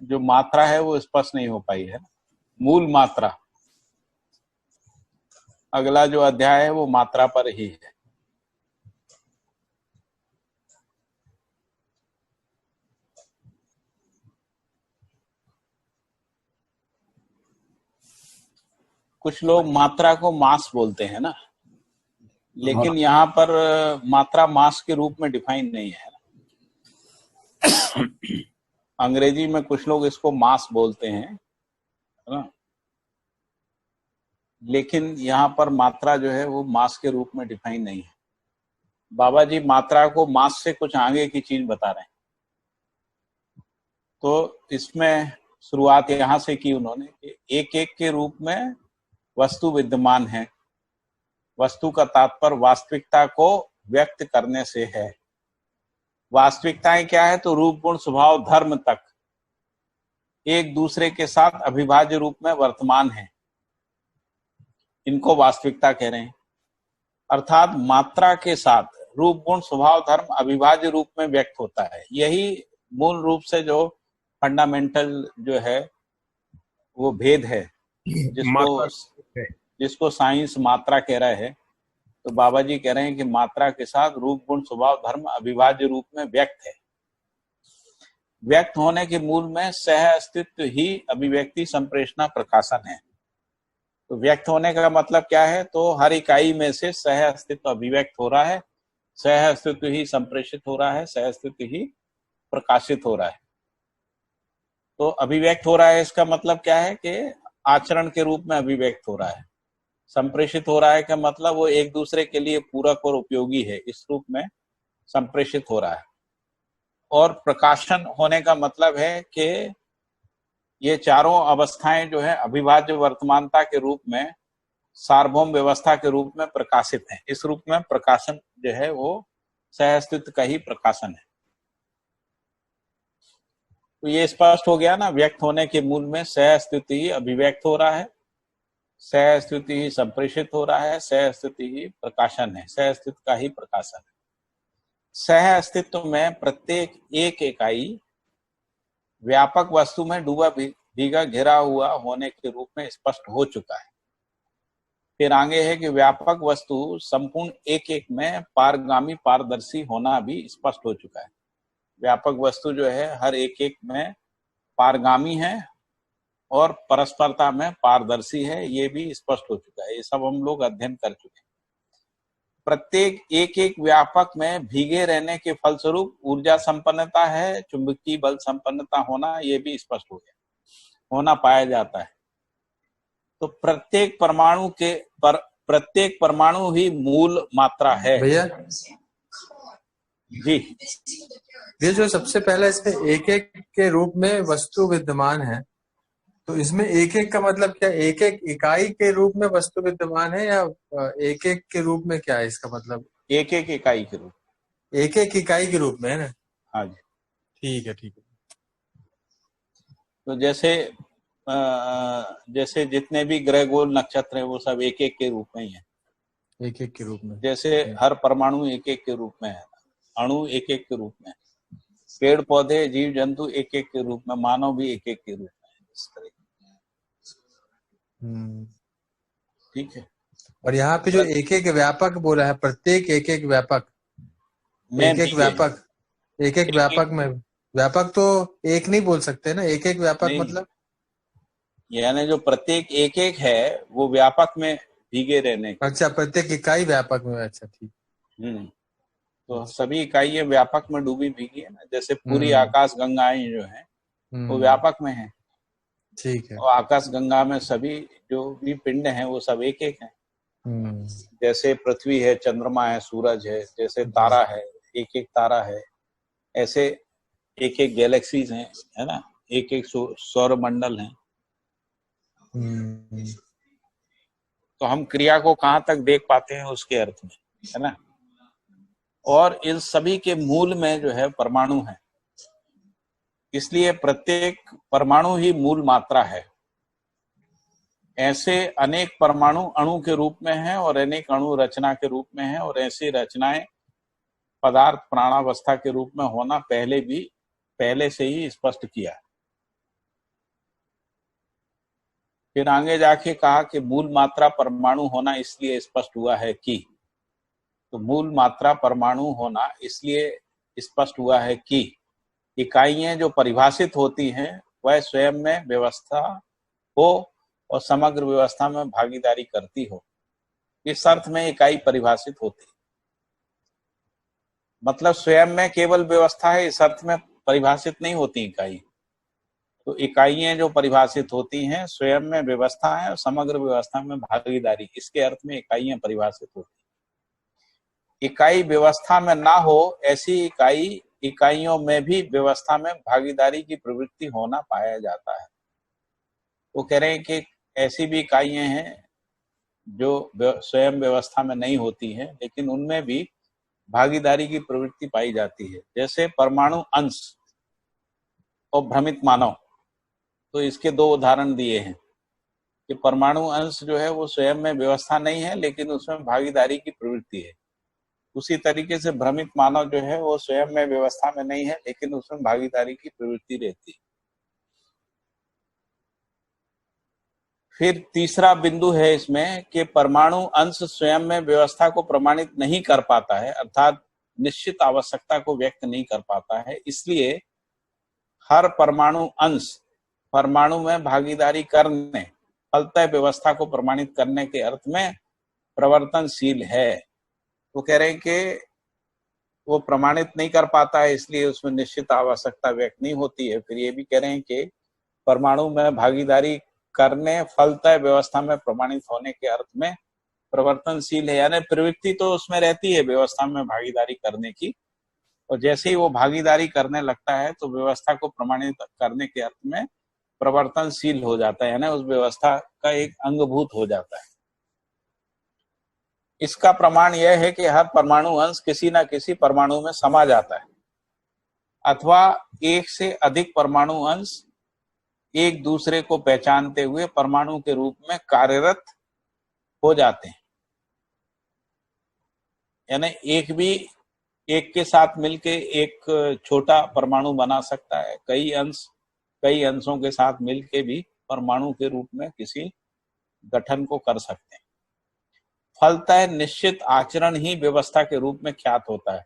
जो मात्रा है वो स्पष्ट नहीं हो पाई है, मूल मात्रा। अगला जो अध्याय है वो मात्रा पर ही है। कुछ लोग मात्रा को मास बोलते हैं ना, लेकिन यहाँ पर मात्रा मास के रूप में डिफाइन नहीं है। अंग्रेजी में कुछ लोग इसको मास बोलते हैं, है ना, लेकिन यहाँ पर मात्रा जो है वो मास के रूप में डिफाइन नहीं है। बाबा जी मात्रा को मास से कुछ आगे की चीज बता रहे हैं। तो इसमें शुरुआत यहाँ से की उन्होंने कि एक एक के रूप में वस्तु विद्यमान है। वस्तु का तात्पर्य वास्तविकता को व्यक्त करने से है। वास्तविकताएं क्या है? तो रूप गुण स्वभाव धर्म तक एक दूसरे के साथ अविभाज्य रूप में वर्तमान है, इनको वास्तविकता कह रहे हैं। अर्थात मात्रा के साथ रूप गुण स्वभाव धर्म अविभाज्य रूप में व्यक्त होता है। यही मूल रूप से जो फंडामेंटल जो है वो भेद है, जिसको साइंस मात्रा कह रहा है। तो बाबा जी कह रहे हैं कि मात्रा के साथ रूप गुण स्वभाव धर्म अविभाज्य रूप में व्यक्त है। व्यक्त होने के मूल में सह अस्तित्व ही अभिव्यक्ति संप्रेषणा प्रकाशन है। तो व्यक्त होने का मतलब क्या है? तो हर इकाई में से सह अस्तित्व अभिव्यक्त हो रहा है, सह अस्तित्व ही संप्रेषित हो रहा है, सह अस्तित्व ही प्रकाशित हो रहा है। तो अभिव्यक्त हो रहा है, इसका मतलब क्या है कि आचरण के रूप में अभिव्यक्त हो रहा है। संप्रेषित हो रहा है का मतलब वो एक दूसरे के लिए पूरक और उपयोगी है, इस रूप में संप्रेषित हो रहा है। और प्रकाशन होने का मतलब है कि ये चारों अवस्थाएं जो है अविभाज्य वर्तमानता के रूप में सार्वभौम व्यवस्था के रूप में प्रकाशित हैं। इस रूप में प्रकाशन जो है वो सह अस्तित्व का ही प्रकाशन है। तो ये स्पष्ट हो गया ना, व्यक्त होने के मूल में सह अस्तित्व ही अभिव्यक्त हो रहा है, सह अस्तित्व ही संप्रेषित हो रहा है, सह अस्तित्व ही प्रकाशन है, सह अस्तित्व का ही प्रकाशन है। सह अस्तित्व में प्रत्येक एक इकाई व्यापक वस्तु में डूबा भीगा घिरा हुआ होने के रूप में स्पष्ट हो चुका है। फिर आगे है कि व्यापक वस्तु संपूर्ण एक एक में पारगामी पारदर्शी होना भी स्पष्ट हो चुका है। व्यापक वस्तु जो है हर एक एक में पारगामी है और परस्परता में पारदर्शी है, ये भी स्पष्ट हो चुका है। ये सब हम लोग अध्ययन कर चुके हैं। प्रत्येक एक एक व्यापक में भीगे रहने के फलस्वरूप ऊर्जा संपन्नता है, चुंबकीय बल संपन्नता होना, ये भी स्पष्ट हो गया, होना पाया जाता है। तो प्रत्येक परमाणु ही मूल मात्रा है। भैया जी, ये जो सबसे पहले इसमें एक एक के रूप में वस्तु विद्यमान है, तो इसमें एक एक का मतलब क्या? एक एक इकाई के रूप में वस्तु विद्यमान है या एक एक के रूप में? क्या है इसका मतलब? एक एक इकाई के रूप में है ना? हाँ जी, ठीक है ठीक है। तो जैसे जितने भी ग्रह गोल नक्षत्र हैं वो सब एक एक के रूप में ही है, एक एक के रूप में। जैसे हर परमाणु एक एक के रूप में है, अणु एक एक के रूप में, पेड़ पौधे जीव जंतु एक एक के रूप में, मानव भी एक एक के रूप में है, इस तरह। ठीक है। और यहाँ पे जो एक एक व्यापक बोला है, प्रत्येक एक एक व्यापक, एक एक व्यापक में, व्यापक तो एक नहीं बोल सकते ना, एक एक व्यापक मतलब यानी जो प्रत्येक एक एक है वो व्यापक में भीगे रहने। अच्छा, प्रत्येक इकाई व्यापक में, अच्छा ठीक। तो सभी इकाइयां व्यापक में डूबी भीगी है ना, जैसे पूरी आकाश गंगाएं जो हैं वो व्यापक में है। ठीक है। और आकाश गंगा में सभी जो भी पिंड हैं वो सब एक एक हैं। जैसे पृथ्वी है, चंद्रमा है, सूरज है, जैसे तारा है, एक एक तारा है, ऐसे एक एक गैलेक्सीज हैं, है ना, एक एक सौर मंडल हैं। तो हम क्रिया को कहाँ तक देख पाते हैं उसके अर्थ में, है ना। और इन सभी के मूल में जो है परमाणु है, इसलिए प्रत्येक परमाणु ही मूल मात्रा है। ऐसे अनेक परमाणु अणु के रूप में हैं और अनेक अणु रचना के रूप में हैं, और ऐसी रचनाएं पदार्थ प्राणावस्था के रूप में होना पहले से ही स्पष्ट किया। फिर आगे जाके कहा कि मूल मात्रा परमाणु होना इसलिए स्पष्ट हुआ है कि, तो मूल मात्रा परमाणु होना इसलिए स्पष्ट हुआ है कि इकाइयां जो परिभाषित होती हैं वह स्वयं में व्यवस्था हो और समग्र व्यवस्था में भागीदारी करती हो। इस अर्थ में इकाई परिभाषित होती, मतलब स्वयं में केवल व्यवस्था है, इस अर्थ में परिभाषित नहीं होती इकाई। तो इकाइयां जो परिभाषित होती हैं स्वयं में व्यवस्था है और समग्र व्यवस्था में भागीदारी, इसके अर्थ में इकाइयां परिभाषित होती। इकाई व्यवस्था में ना हो ऐसी इकाइयों में भी व्यवस्था में भागीदारी की प्रवृत्ति होना पाया जाता है। वो कह रहे हैं कि ऐसी भी इकाइयां हैं जो स्वयं व्यवस्था में नहीं होती हैं, लेकिन उनमें भी भागीदारी की प्रवृत्ति पाई जाती है। जैसे परमाणु अंश और भ्रमित मानव, तो इसके दो उदाहरण दिए हैं कि परमाणु अंश जो है वो स्वयं में व्यवस्था नहीं है लेकिन उसमें भागीदारी की प्रवृत्ति है। उसी तरीके से भ्रमित मानव जो है वो स्वयं में व्यवस्था में नहीं है लेकिन उसमें भागीदारी की प्रवृत्ति रहती है। फिर तीसरा बिंदु है इसमें कि परमाणु अंश स्वयं में व्यवस्था को प्रमाणित नहीं कर पाता है, अर्थात निश्चित आवश्यकता को व्यक्त नहीं कर पाता है। इसलिए हर परमाणु अंश परमाणु में भागीदारी करने, फलतः व्यवस्था को प्रमाणित करने के अर्थ में प्रवर्तनशील है। वो कह रहे हैं कि वो प्रमाणित नहीं कर पाता है इसलिए उसमें निश्चित आवश्यकता व्यक्त नहीं होती है। फिर ये भी कह रहे हैं कि परमाणु में भागीदारी करने, फलतः व्यवस्था में प्रमाणित होने के अर्थ में प्रवर्तनशील है, यानी प्रवृत्ति तो उसमें रहती है व्यवस्था में भागीदारी करने की, और जैसे ही वो भागीदारी करने लगता है तो व्यवस्था को प्रमाणित करने के अर्थ में प्रवर्तनशील हो जाता है, यानी उस व्यवस्था का एक अंगभूत हो जाता है। इसका प्रमाण यह है कि हर परमाणु अंश किसी न किसी परमाणु में समा जाता है, अथवा एक से अधिक परमाणु अंश एक दूसरे को पहचानते हुए परमाणु के रूप में कार्यरत हो जाते हैं। यानी एक के साथ मिलके एक छोटा परमाणु बना सकता है, कई अंशों के साथ मिलके भी परमाणु के रूप में किसी गठन को कर सकते हैं। फलतः निश्चित आचरण ही व्यवस्था के रूप में ख्यात होता है।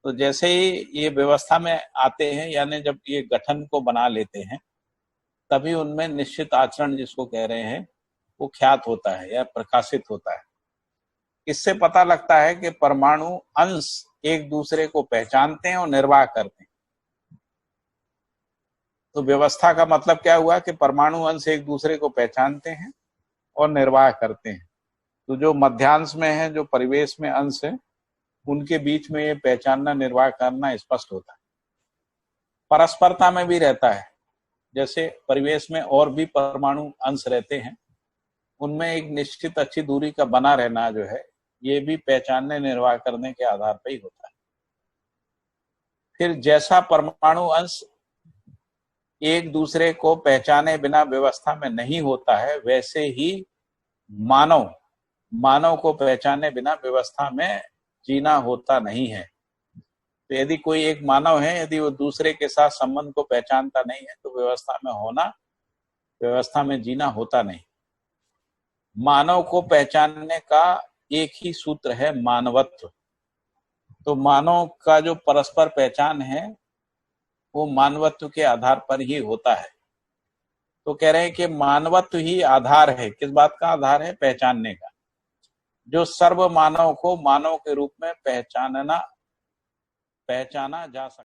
तो जैसे ही ये व्यवस्था में आते हैं, यानी जब ये गठन को बना लेते हैं, तभी उनमें निश्चित आचरण जिसको कह रहे हैं वो ख्यात होता है या प्रकाशित होता है। इससे पता लगता है कि परमाणु अंश एक दूसरे को पहचानते हैं और निर्वाह करते हैं। तो व्यवस्था का मतलब क्या हुआ कि परमाणु अंश एक दूसरे को पहचानते हैं और निर्वाह करते हैं। तो जो मध्यांश में है, जो परिवेश में अंश है, उनके बीच में ये पहचानना, निर्वाह करना स्पष्ट होता है। परस्परता में भी रहता है, जैसे परिवेश में और भी परमाणु अंश रहते हैं, उनमें एक निश्चित अच्छी दूरी का बना रहना जो है ये भी पहचानने, निर्वाह करने के आधार पर ही होता है। फिर जैसा परमाणु अंश एक दूसरे को पहचाने बिना व्यवस्था में नहीं होता है, वैसे ही मानव को पहचाने बिना व्यवस्था में जीना होता नहीं है। तो यदि कोई एक मानव है, यदि वो दूसरे के साथ संबंध को पहचानता नहीं है तो व्यवस्था में जीना होता नहीं। मानव को पहचानने का एक ही सूत्र है, मानवत्व। तो मानव का जो परस्पर पहचान है वो मानवत्व के आधार पर ही होता है। तो कह रहे हैं कि मानवत्व ही आधार है। किस बात का आधार है? पहचानने का। जो सर्व मानव को मानव के रूप में पहचाना जा सकता।